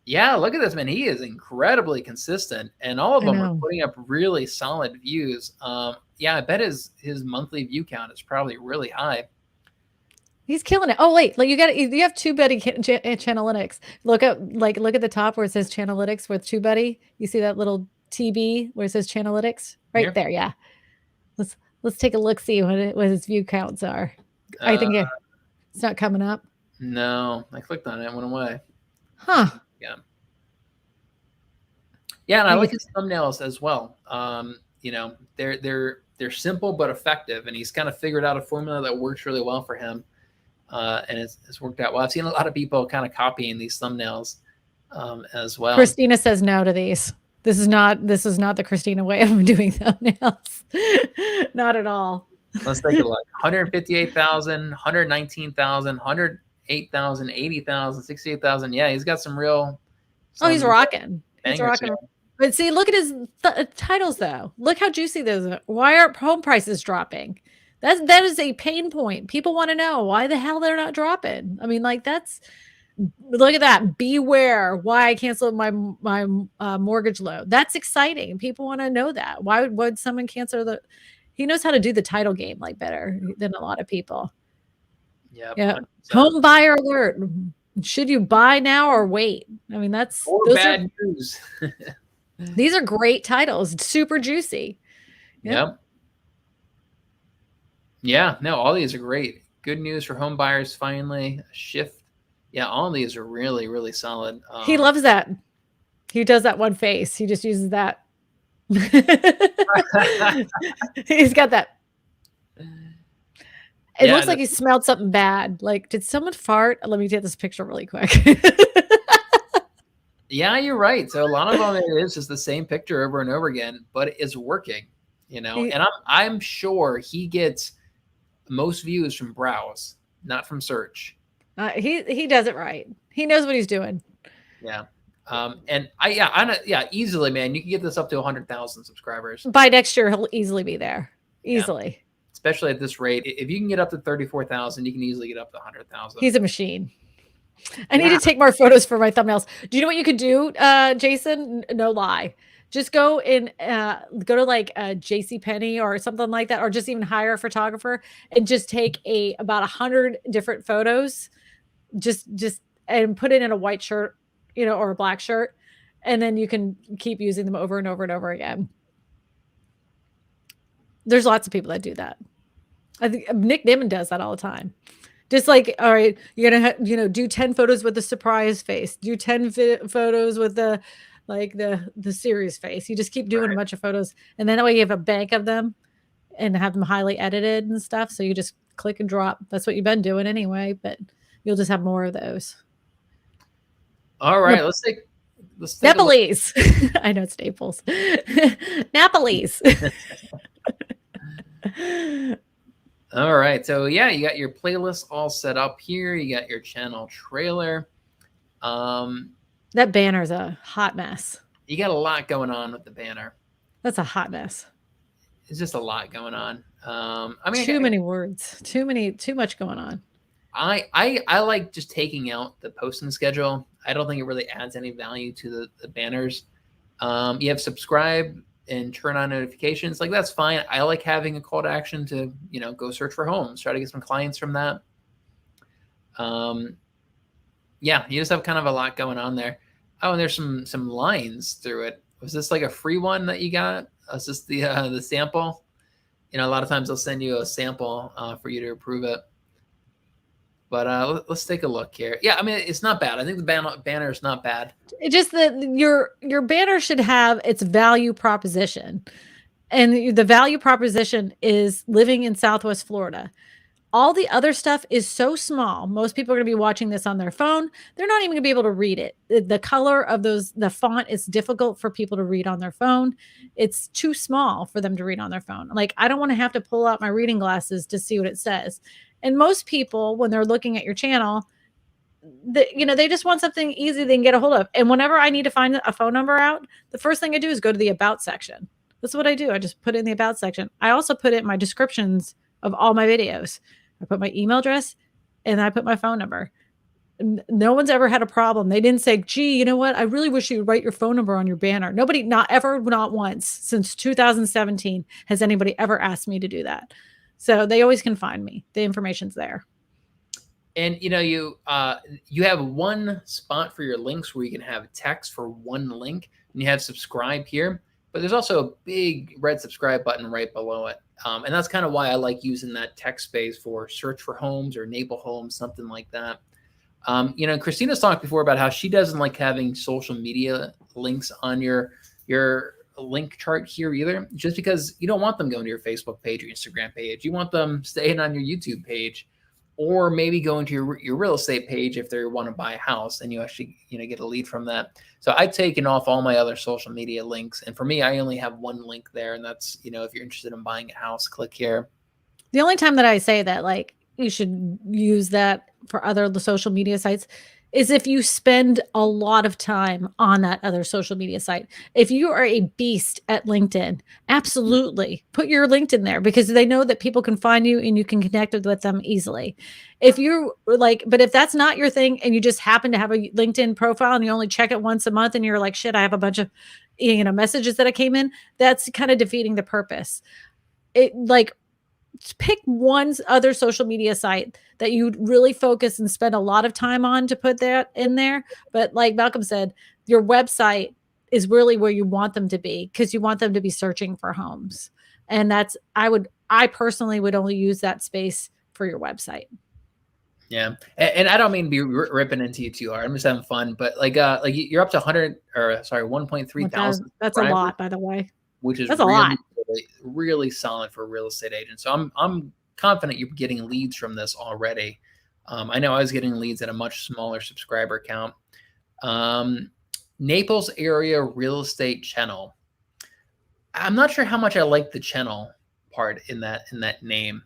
Yeah, look at this, man. He is incredibly consistent, and all of them are putting up really solid views. Yeah, I bet his monthly view count is probably really high. He's killing it. Oh wait, like you have TubeBuddy Channelytics. Look at the top where it says Channelytics with TubeBuddy. You see that little TB where it says Channelytics right there. Yeah. Let's take a look, see what his view counts are. I think it's not coming up. No, I clicked on it, it went away. Huh. Yeah. Yeah, and I like his thumbnails as well. They're simple but effective, and he's kind of figured out a formula that works really well for him. And it's worked out well. I've seen a lot of people kind of copying these thumbnails as well. Christina says no to these. This is not the Christina way of doing thumbnails. Not at all. Let's take a look. 158,000, 119,000, 108,000, 80,000, 68,000. Yeah, he's got some real. He's rocking. He's rocking. Here. But see, look at his titles though. Look how juicy those are. Why aren't home prices dropping? That is a pain point. People want to know why the hell they're not dropping. I mean, like look at that. Beware why I canceled my mortgage loan. That's exciting. People want to know that. Why would someone cancel he knows how to do the title game like better than a lot of people. Yeah. Home buyer alert. Should you buy now or wait? I mean, those bad news. These are great titles. Super juicy. Yep. Yeah, no, all these are great. Good news for home buyers, finally. A shift. Yeah, all of these are really, really solid. He loves that. He does that one face. He just uses that. He's got that. It looks like he smelled something bad. Like, did someone fart? Let me get this picture really quick. Yeah, you're right. So a lot of them, it is just the same picture over and over again, but it's working, and I'm sure he gets most views from browse, not from search. He does it right. He knows what he's doing. Yeah. And easily, man, you can get this up to 100,000 subscribers. By next year, he'll easily be there. Easily. Yeah. Especially at this rate. If you can get up to 34,000, you can easily get up to 100,000. He's a machine. I need to take more photos for my thumbnails. Do you know what you could do, Jason? No lie. Just go to like JCPenney or something like that, or just even hire a photographer and just take about 100 different photos, just and put it in a white shirt, or a black shirt, and then you can keep using them over and over and over again. There's lots of people that do that. I think Nick Nimmin does that all the time. Just like, all right, you're gonna do 10 photos with the surprise face, do 10 photos with the serious face. You just keep doing a bunch of photos, and then that way you have a bank of them and have them highly edited and stuff. So you just click and drop. That's what you've been doing anyway, but you'll just have more of those. All right, let's take let's take a look. Nepalese. I know it's Naples. Nepalese. All right. So yeah, you got your playlist all set up here. You got your channel trailer. That banner's a hot mess. You got a lot going on with the banner. That's a hot mess. It's just a lot going on. I mean, Too many words. Too much going on. I like just taking out the posting schedule. I don't think it really adds any value to the banners. You have subscribe and turn on notifications. Like, that's fine. I like having a call to action to, go search for homes, try to get some clients from that. Yeah, you just have kind of a lot going on there. Oh, and there's some lines through it. Was this like a free one that you got? Was this the sample? A lot of times they'll send you a sample for you to approve it. But let's take a look here. Yeah, I mean, it's not bad. I think the banner is not bad. It's just that your banner should have its value proposition. And the value proposition is living in Southwest Florida. All the other stuff is so small. Most people are going to be watching this on their phone. They're not even going to be able to read it. The color of the font is difficult for people to read on their phone. It's too small for them to read on their phone. Like, I don't want to have to pull out my reading glasses to see what it says. And most people, when they're looking at your channel, they just want something easy they can get a hold of. And whenever I need to find a phone number out, the first thing I do is go to the About section. That's what I do. I just put it in the About section. I also put it in my descriptions of all my videos. I put my email address and I put my phone number. No one's ever had a problem. They didn't say, gee, you know what? I really wish you would write your phone number on your banner. Nobody, not once since 2017 has anybody ever asked me to do that. So they always can find me. The information's there. And you have one spot for your links where you can have text for one link, and you have subscribe here. But there's also a big red subscribe button right below it. And that's kind of why I like using that text space for search for homes or Naples homes, something like that. Christina's talked before about how she doesn't like having social media links on your link chart here either, just because you don't want them going to your Facebook page or Instagram page. You want them staying on your YouTube page, or maybe going to your real estate page if they want to buy a house, and you actually get a lead from that. So I've taken off all my other social media links, and for me, I only have one link there, and that's if you're interested in buying a house, click here. The only time that I say that, like, you should use that for other social media sites is if you spend a lot of time on that other social media site. If you are a beast at LinkedIn, absolutely put your LinkedIn there, because they know that people can find you and you can connect with them easily. If you're like, but if that's not your thing and you just happen to have a LinkedIn profile and you only check it once a month and you're like, shit, I have a bunch of, messages that came in, that's kind of defeating the purpose. Pick one other social media site that you really focus and spend a lot of time on to put that in there. But like Malcolm said, your website is really where you want them to be, because you want them to be searching for homes. And I personally would only use that space for your website. Yeah. And I don't mean to be ripping into you too hard. I'm just having fun, but like you're up to 1.3 thousand. That's a lot, by the way. Which is a lot. Really solid for a real estate agent. So I'm confident you're getting leads from this already. I know I was getting leads at a much smaller subscriber count. Naples area real estate channel. I'm not sure how much I like the channel part in that name.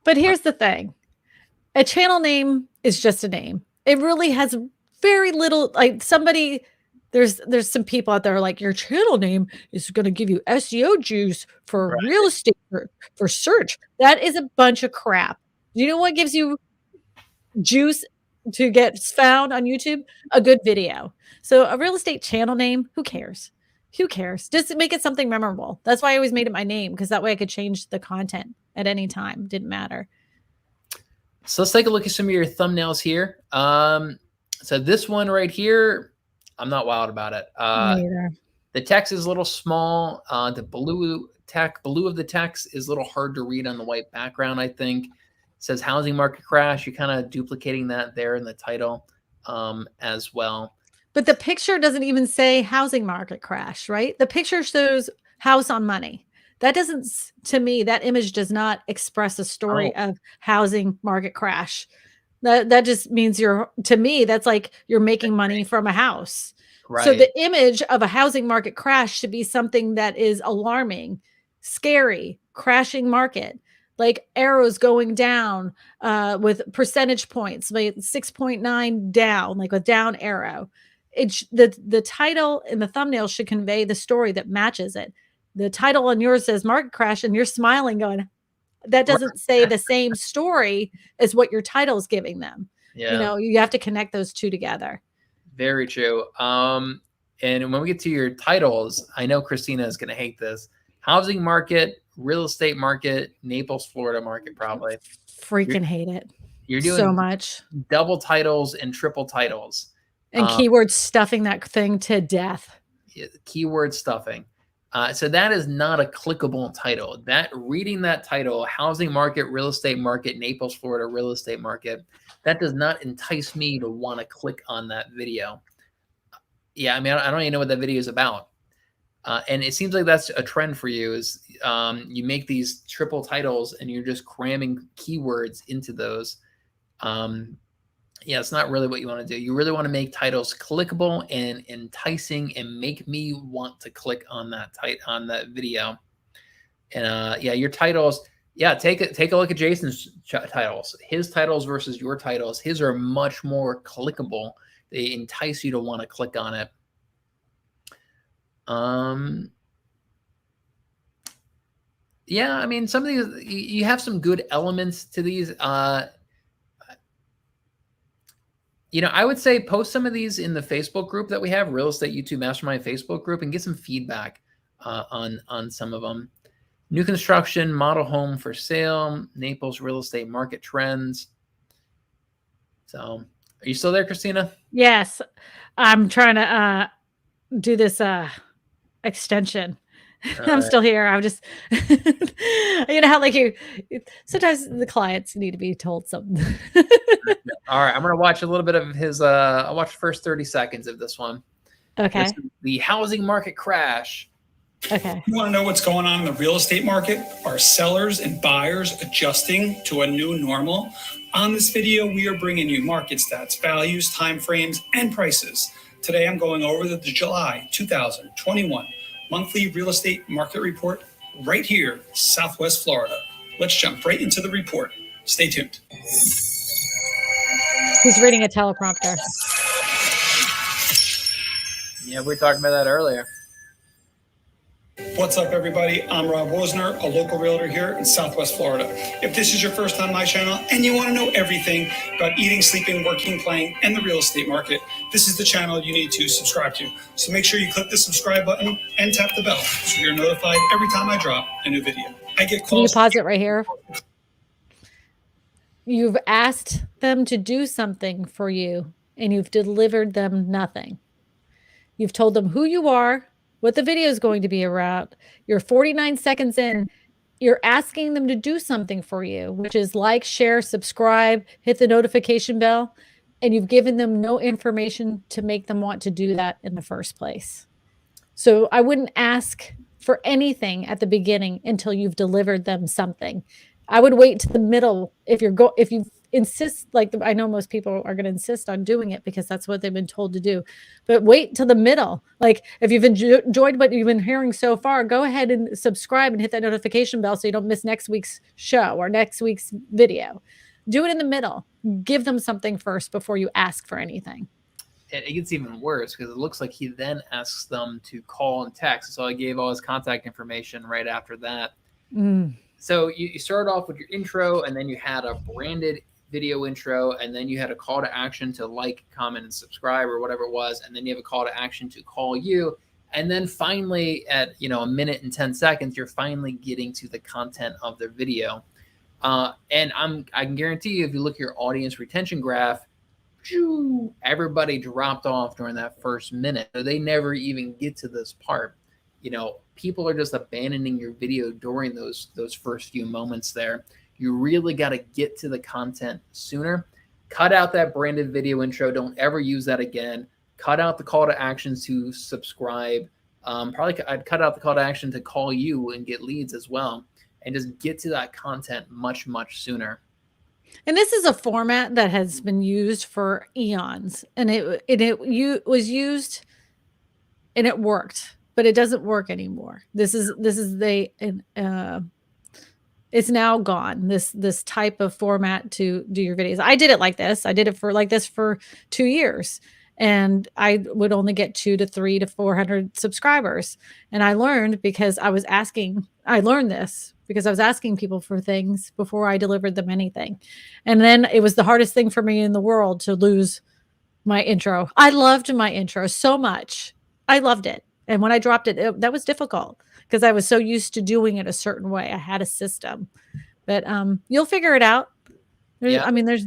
But here's the thing. A channel name is just a name. It really has very little, like, somebody, there's some people out there like, your channel name is going to give you SEO juice for real estate, for search. That is a bunch of crap. You know what gives you juice to get found on YouTube? A good video. So a real estate channel name, who cares? Who cares? Just make it something memorable. That's why I always made it my name, because that way I could change the content at any time. Didn't matter. So let's take a look at some of your thumbnails here. So this one right here, I'm not wild about it. The text is a little small. The blue of the text is a little hard to read on the white background, I think. It says housing market crash. You're kind of duplicating that there in the title as well. But the picture doesn't even say housing market crash, right? The picture shows house on money. That doesn't, to me, that image does not express a story of housing market crash. That just means to me, that's like you're making money from a house. So Right. the image of a housing market crash should be something that is alarming, scary, crashing market, like arrows going down with percentage points, like 6.9 down, like a down arrow. The title and the thumbnail should convey the story that matches it. The title on yours says market crash, and you're smiling, going, that doesn't say the same story as what your title is giving them. Yeah. You know, you have to connect those two together. Very true. And when we get to your titles, I know Christina is going to hate this. Housing market, real estate market, Naples, Florida market, probably. Freaking hate it. You're doing so much. double titles and triple titles. And keyword stuffing that thing to death. Keyword stuffing. So that is not a clickable title. That reading that title, housing market, real estate market, Naples, Florida, real estate market, that does not entice me to want to click on that video. Yeah, I mean, I don't even know what that video is about. And it seems like that's a trend for you is you make these triple titles and you're just cramming keywords into those. Yeah, it's not really what you want to do. You really want to make titles clickable and enticing and make me want to click on that video. And yeah, your titles. Yeah, take a look at Jason's titles. His titles versus your titles. His are much more clickable. They entice you to want to click on it. Yeah, I mean, some of these, you have some good elements to these. You know, I would say post some of these in the Facebook group that we have, Real Estate YouTube Mastermind Facebook group, and get some feedback on some of them. New construction, model home for sale, Naples real estate market trends. So, are you still there, Christina? Yes, I'm trying to do this extension. I'm still here. I'm just, you know how like sometimes the clients need to be told something. All right, I'm gonna watch a little bit of his. I'll watch the first 30 seconds of this one. Okay. This is the housing market crash. Okay. You want to know what's going on in the real estate market? Are sellers and buyers adjusting to a new normal? On this video, we are bringing you market stats, values, timeframes, and prices. Today, I'm going over the July 2021 monthly real estate market report right here, Southwest Florida. Let's jump right into the report. Stay tuned. He's reading a teleprompter. Yeah, we were talking about that earlier. What's up, everybody? I'm Rob Wosner, a local realtor here in Southwest Florida. If this is your first time on my channel and you want to know everything about eating, sleeping, working, playing, and the real estate market, this is the channel you need to subscribe to. So make sure you click the subscribe button and tap the bell so you're notified every time I drop a new video. I get calls. Can you pause it right here? You've asked them to do something for you and you've delivered them nothing. You've told them who you are, what the video is going to be around. You're 49 seconds in. You're asking them to do something for you, which is like, share, subscribe, hit the notification bell, and you've given them no information to make them want to do that in the first place. So I wouldn't ask for anything at the beginning until you've delivered them something. I would wait to the middle if you insist, like I know most people are going to insist on doing it because that's what they've been told to do, but wait till the middle. Like if you've enjoyed what you've been hearing so far, go ahead and subscribe and hit that notification bell so you don't miss next week's show or next week's video. Do it in the middle. Give them something first before you ask for anything. It gets even worse because it looks like he then asks them to call and text. So I gave all his contact information right after that. So you start off with your intro, and then you had a branded video intro, and then you had a call to action to like, comment, and subscribe or whatever it was, and then you have a call to action to call you, and then finally at a minute and 10 seconds, you're finally getting to the content of their video. And I can guarantee you, if you look at your audience retention graph, everybody dropped off during that first minute. So they never even get to this part. People are just abandoning your video during those first few moments there. You really got to get to the content sooner. Cut out that branded video intro. Don't ever use that again. Cut out the call to action to subscribe. Probably I'd cut out the call to action to call you and get leads as well. And just get to that content much, much sooner. And this is a format that has been used for eons. And it was used and it worked, but it doesn't work anymore. This is it's now gone. This type of format to do your videos. I did it like this. I did it for like this for 2 years, and I would only get 2 to 3 to 400 subscribers. And I learned because I was asking. I learned this because I was asking people for things before I delivered them anything. And then it was the hardest thing for me in the world to lose my intro. I loved my intro so much. I loved it. And when I dropped it, that was difficult because I was so used to doing it a certain way. I had a system, but you'll figure it out. Yeah. I mean, there's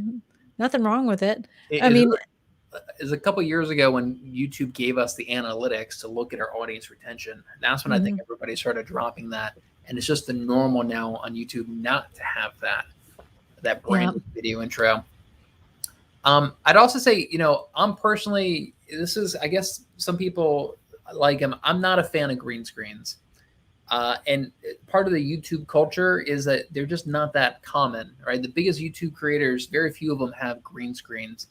nothing wrong with it. Is a couple years ago when YouTube gave us the analytics to look at our audience retention. That's when I think everybody started dropping that. And it's just the normal now on YouTube not to have that brand video intro. I'd also say, I'm personally, this is, I guess some people like him. I'm not a fan of green screens. And part of the YouTube culture is that they're just not that common, right? The biggest YouTube creators, very few of them have green screens.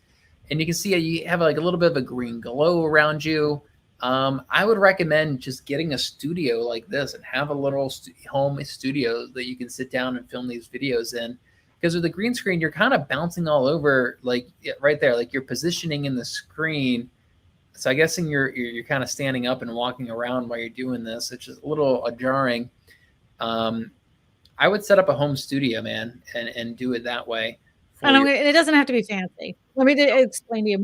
And you can see you have like a little bit of a green glow around you. I would recommend just getting a studio like this and have a little home studio that you can sit down and film these videos in. Because with the green screen, you're kind of bouncing all over, like right there, like you're positioning in the screen. So I guess you're kind of standing up and walking around while you're doing this. It's just a little jarring. I would set up a home studio, man, and do it that way. And it doesn't have to be fancy. Let me explain to you.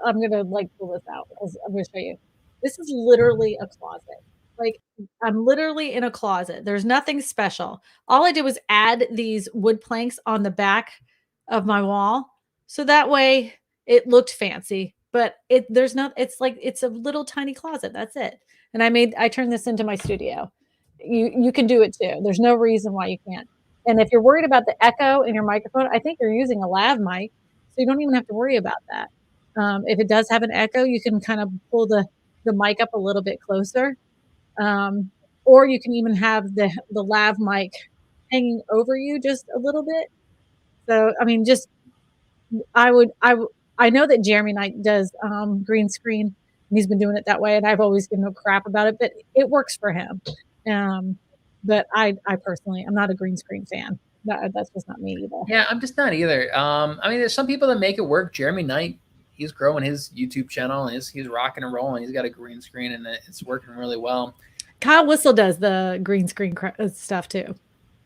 I'm going to pull this out because I'm going to show you. This is literally a closet. Like I'm literally in a closet. There's nothing special. All I did was add these wood planks on the back of my wall. So that way it looked fancy, but it's a little tiny closet. That's it. And I turned this into my studio. You can do it too. There's no reason why you can't. And if you're worried about the echo in your microphone, I think you're using a lav mic, so you don't even have to worry about that. If it does have an echo, you can kind of pull the mic up a little bit closer. Or you can even have the lav mic hanging over you just a little bit. So, I mean, I know that Jeremy Knight does green screen, and he's been doing it that way, and I've always given no crap about it, but it works for him. But I personally, I'm not a green screen fan. That's just not me either. Yeah, I'm just not either. I mean, there's some people that make it work. Jeremy Knight, he's growing his YouTube channel, and he's rocking and rolling. He's got a green screen, and it's working really well. Kyle Whistle does the green screen stuff too.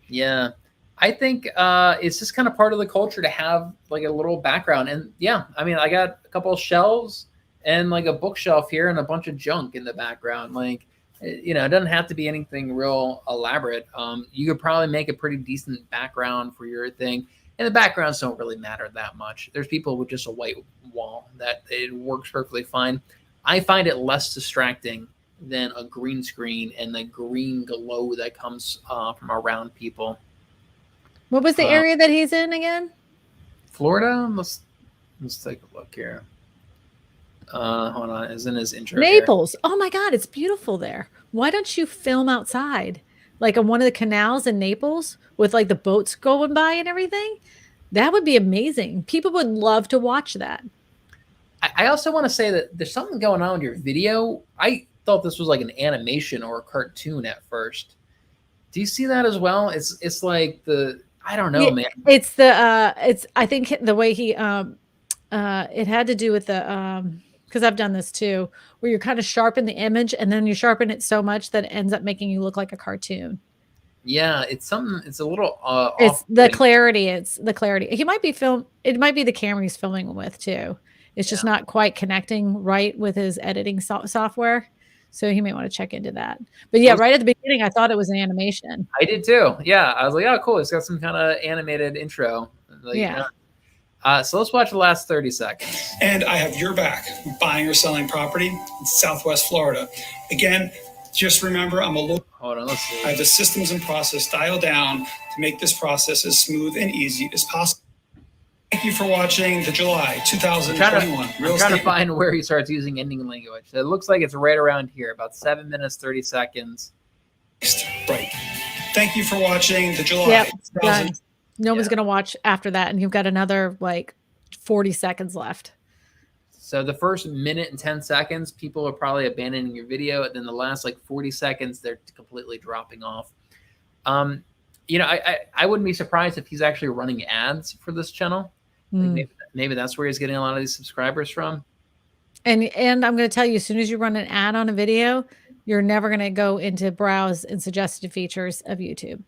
Yeah, I think it's just kind of part of the culture to have like a little background. And yeah, I mean, I got a couple of shelves and like a bookshelf here and a bunch of junk in the background. Like, it doesn't have to be anything real elaborate. You could probably make a pretty decent background for your thing. And the backgrounds don't really matter that much. There's people with just a white wall that it works perfectly fine. I find it less distracting than a green screen and the green glow that comes from around people. What was the area that he's in again? Florida? Let's take a look here. Hold on, is in his intro. Naples. Here. Oh my God, it's beautiful there. Why don't you film outside, like on one of the canals in Naples with like the boats going by and everything? That would be amazing. People would love to watch that. I also want to say that there's something going on with your video. I thought this was like an animation or a cartoon at first. Do you see that as well? It's like I don't know, man. It's I think the way he it had to do with the because I've done this too, where you kind of sharpen the image and then you sharpen it so much that it ends up making you look like a cartoon. Yeah, it's a little it's the clarity. It's the clarity. He might be it might be the camera he's filming with too. It's just not quite connecting right with his editing software. So he may want to check into that. But yeah, right at the beginning, I thought it was an animation. I did too. Yeah, I was like, oh, cool. It's got some kind of animated intro. Like, yeah. So let's watch the last 30 seconds. And I have your back, buying or selling property in Southwest Florida. Again, just remember, I'm a little. Hold on, let's see. I have the systems and process dialed down to make this process as smooth and easy as possible. Thank you for watching the July 2021 I'm trying to find where he starts using ending language. It looks like it's right around here, about 7 minutes, 30 seconds. Right. Thank you for watching the July. Yep. No one's going to watch after that. And you've got another like 40 seconds left. So the first minute and 10 seconds, people are probably abandoning your video. And then the last like 40 seconds, they're completely dropping off. You know, I wouldn't be surprised if he's actually running ads for this channel. Like maybe that's where he's getting a lot of these subscribers from. And I'm going to tell you, as soon as you run an ad on a video, you're never going to go into browse and suggested features of YouTube.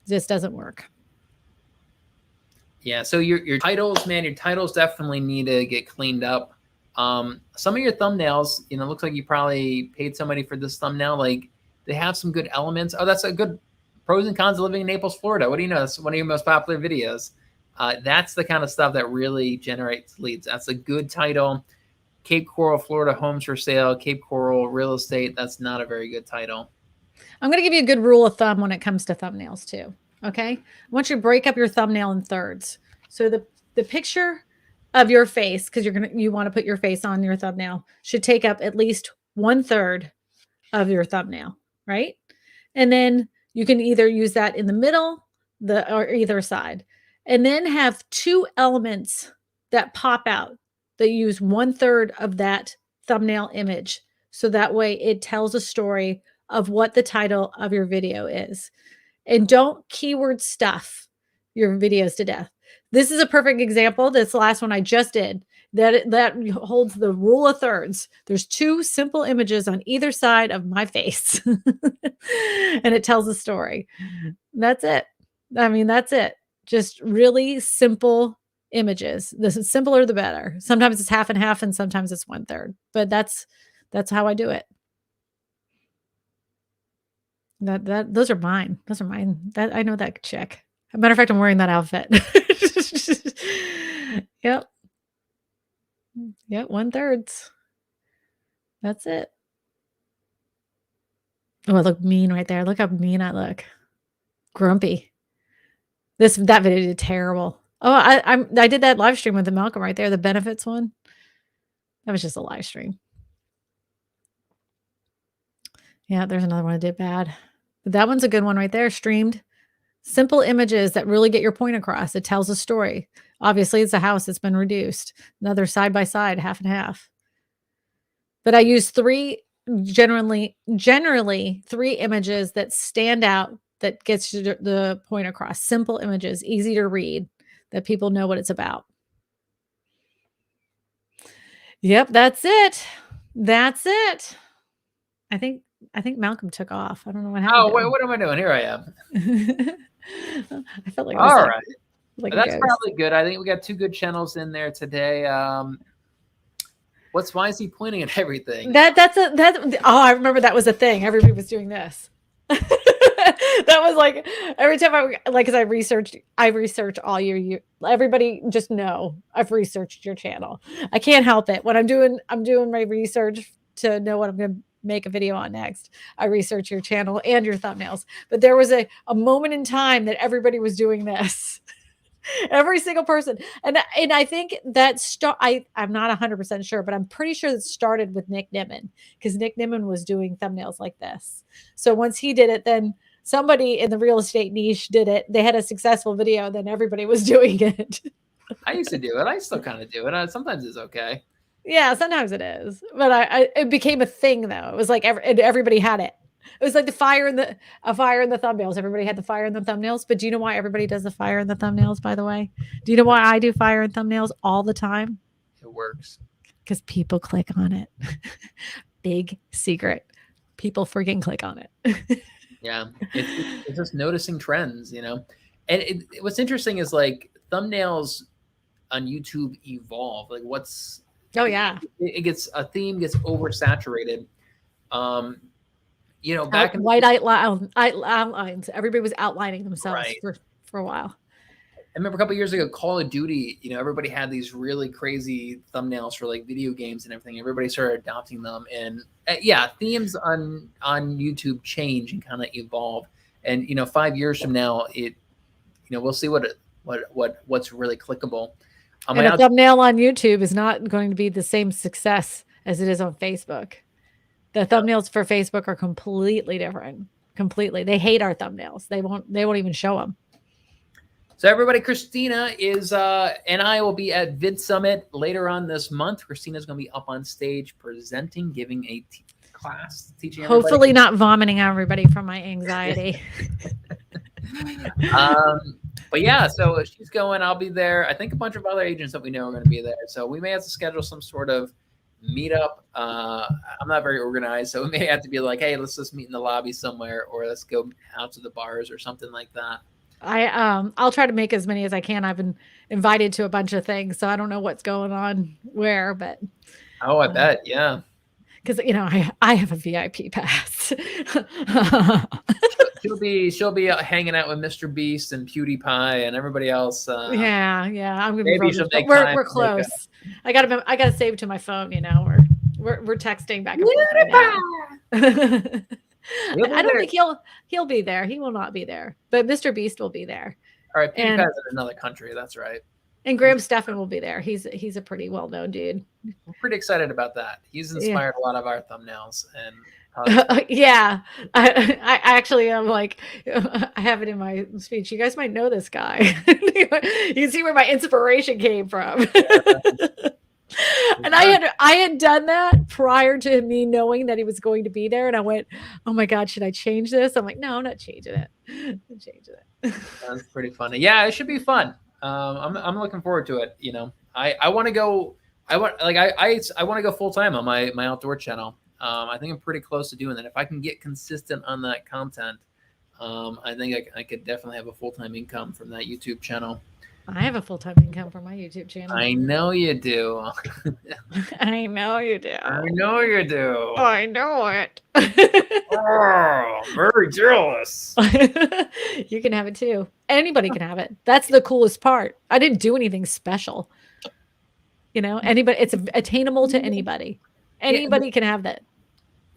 This doesn't work. Yeah, so your titles, man, your titles definitely need to get cleaned up. Some of your thumbnails, you know, looks like you probably paid somebody for this thumbnail. Like they have some good elements. Oh, that's a good pros and cons of living in Naples, Florida. What do you know? That's one of your most popular videos. That's the kind of stuff that really generates leads. That's a good title. Cape Coral, Florida homes for sale, Cape Coral real estate. That's not a very good title. I'm going to give you a good rule of thumb when it comes to thumbnails too. Okay. I want you to break up your thumbnail in thirds. So the picture of your face, because you want to put your face on your thumbnail, should take up at least 1/3 of your thumbnail, right? And then you can either use that in the middle, or either side, and then have 2 elements that pop out that use 1/3 of that thumbnail image. So that way it tells a story of what the title of your video is. And don't keyword stuff your videos to death. This is a perfect example. This last one I just did that holds the rule of thirds. There's 2 simple images on either side of my face and it tells a story. That's it. I mean, that's it. Just really simple images. The simpler, the better. Sometimes it's half and half and sometimes it's 1/3, but that's how I do it. Those are mine. Those are mine. That I know that chick. As a matter of fact, I'm wearing that outfit. Yep. Yep. 1/3. That's it. Oh, I look mean right there. Look how mean I look. Grumpy. That video did terrible. Oh, I did that live stream with the Malcolm right there, the benefits one. That was just a live stream. Yeah, there's another one I did bad. But that one's a good one right there. Streamed. Simple images that really get your point across. It tells a story. Obviously, it's a house that's been reduced. Another side by side, half and half. But I use generally 3 images that stand out, that gets the point across. Simple images, easy to read, that people know what it's about. Yep, that's it. That's it. I think Malcolm took off. I don't know what happened. Oh, wait, what am I doing? Here I am. I felt like all right. Like that's probably good. I think we got 2 good channels in there today. Why is he pointing at everything? I remember that was a thing. Everybody was doing this. That was like every time because I research all your everybody just know I've researched your channel. I can't help it. When I'm doing my research to know what I'm going to make a video on next, I research your channel and your thumbnails. But there was a moment in time that everybody was doing this. Every single person. And I think that I'm not 100% sure, but I'm pretty sure it started with Nick Nimmin, because Nick Nimmin was doing thumbnails like this. So once he did it, then somebody in the real estate niche did it. They had a successful video, then everybody was doing it. I used to do it. I still kind of do it. Sometimes it's okay. Yeah, sometimes it is. But it became a thing though. It was like everybody had it. It was like a fire in the thumbnails. Everybody had the fire in the thumbnails. But do you know why everybody does the fire in the thumbnails, by the way? Do you know why I do fire in thumbnails all the time? It works. Because people click on it. Big secret. People freaking click on it. Yeah. It's just noticing trends, you know? And what's interesting is like thumbnails on YouTube evolve. Like oh yeah. A theme gets oversaturated. You know, back in white outlines. Everybody was outlining themselves for a while. I remember a couple of years ago, Call of Duty, you know, everybody had these really crazy thumbnails for like video games and everything. Everybody started adopting them. And yeah, themes on YouTube change and kind of evolve. And, you know, 5 years from now, we'll see what's really clickable. And a thumbnail on YouTube is not going to be the same success as it is on Facebook. The thumbnails for Facebook are completely different. Completely. They hate our thumbnails. They won't even show them. So everybody, Christina is and I will be at Vid Summit later on this month. Christina's going to be up on stage presenting, giving a class, teaching everybody. Hopefully not vomiting on everybody from my anxiety. But yeah, so she's going. I'll be there. I think a bunch of other agents that we know are going to be there. So we may have to schedule some sort of meetup. I'm not very organized, so we may have to be like, hey, let's just meet in the lobby somewhere, or let's go out to the bars or something like that. I'll try to make as many as I can. I've been invited to a bunch of things, so I don't know what's going on where, but I bet, yeah. Because I have a VIP pass. she'll be hanging out with Mr. Beast and PewDiePie and everybody else. Yeah, I'm gonna maybe be we're close. I gotta save to my phone. We're texting back and forth. I don't think he'll be there. He will not be there. But Mr. Beast will be there. All right, PewDiePie's in another country. That's right. And Graham Stephan will be there. He's a pretty well-known dude. I'm pretty excited about that. He's inspired a lot of our thumbnails. And yeah, I actually am like, I have it in my speech. You guys might know this guy. You can see where my inspiration came from. And I had done that prior to me knowing that he was going to be there, and I went, "Oh my God, should I change this?" I'm like, "No, I'm not changing it. I'm changing it." That's pretty funny. Yeah, it should be fun. I'm looking forward to it. I want to go. I want to go full time on my outdoor channel. I think I'm pretty close to doing that. If I can get consistent on that content, I think I could definitely have a full time income from that YouTube channel. I have a full-time income from my YouTube channel. I know you do. I know you do. I know you do. I know it. Oh, very jealous. You can have it too. Anybody can have it. That's the coolest part. I didn't do anything special. Anybody, it's attainable to anybody. Anybody can have that.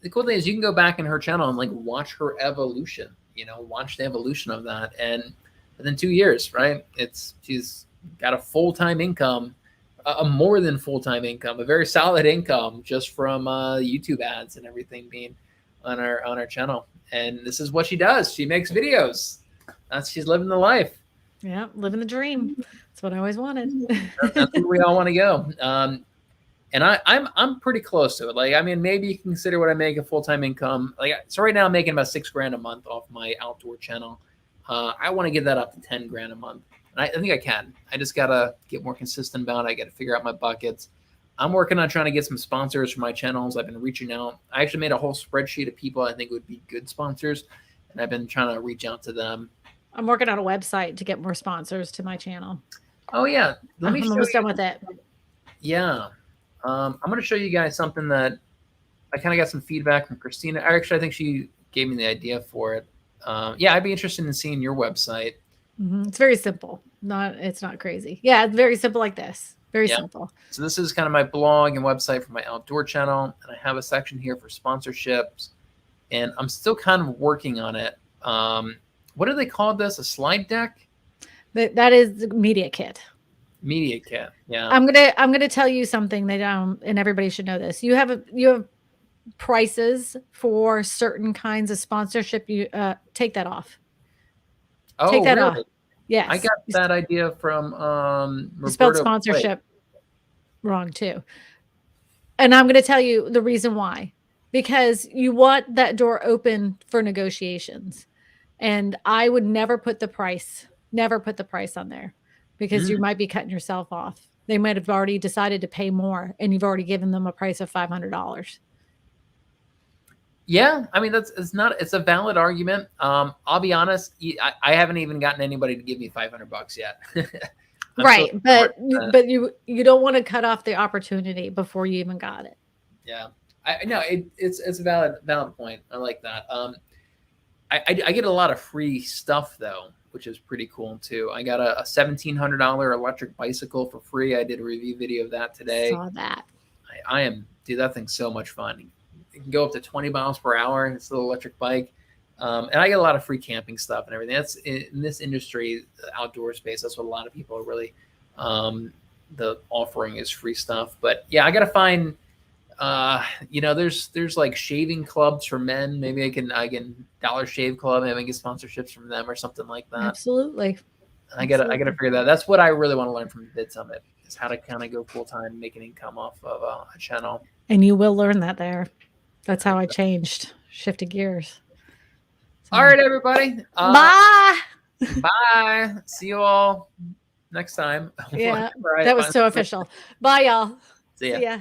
The cool thing is you can go back in her channel and watch her evolution, watch the evolution of that. And within 2 years, right? She's got a full-time income, a more than full-time income, a very solid income just from YouTube ads and everything being on our channel. And this is what she does. She makes videos. She's living the life. Yeah, living the dream. That's what I always wanted. That's where we all want to go. And I'm pretty close to it. Maybe you can consider what I make a full-time income. So right now I'm making about $6,000 a month off my outdoor channel. I want to get that up to 10 grand a month. And I think I can. I just got to get more consistent about it. I got to figure out my buckets. I'm working on trying to get some sponsors for my channels. I've been reaching out. I actually made a whole spreadsheet of people I think would be good sponsors. And I've been trying to reach out to them. I'm working on a website to get more sponsors to my channel. Oh, yeah. I'm almost done with it. Yeah. I'm going to show you guys something that I kind of got some feedback from Christina. Actually, I think she gave me the idea for it. Yeah, I'd be interested in seeing your website. It's very simple. It's not crazy. Yeah, it's very simple like this. Very simple. So this is kind of my blog and website for my outdoor channel. And I have a section here for sponsorships. And I'm still kind of working on it. What do they call this? A slide deck? That is the media kit. Media kit. Yeah. I'm gonna tell you something that and everybody should know this. You have prices for certain kinds of sponsorship. You take that off. Oh, take that really? off. Yes. I got that idea from You spelled sponsorship wrong too. And I'm going to tell you the reason why. Because you want that door open for negotiations. And I would never put the price on there because you might be cutting yourself off. They might have already decided to pay more and you've already given them a price of $500. Yeah, I mean it's a valid argument. I'll be honest, I haven't even gotten anybody to give me $500 yet. Right, but you don't want to cut off the opportunity before you even got it. Yeah, I know it's a valid point. I like that. I get a lot of free stuff though, which is pretty cool too. I got a $1,700 electric bicycle for free. I did a review video of that today. Saw that. Dude, that thing's so much fun. It can go up to 20 miles per hour. It's a little electric bike. And I get a lot of free camping stuff and everything. That's in this industry, the outdoor space. That's what a lot of people are really, the offering is free stuff. But yeah, I got to find, there's like shaving clubs for men. Maybe I can Dollar Shave Club. Maybe I can get sponsorships from them or something like that. Absolutely. I gotta figure that. That's what I really want to learn from Vid Summit, is how to kind of go full time, making income off of a channel. And you will learn that there. That's how I shifted gears. So. All right, everybody. Bye. Bye. See you all next time. Yeah, that was so official. Bye, y'all. See ya. See ya.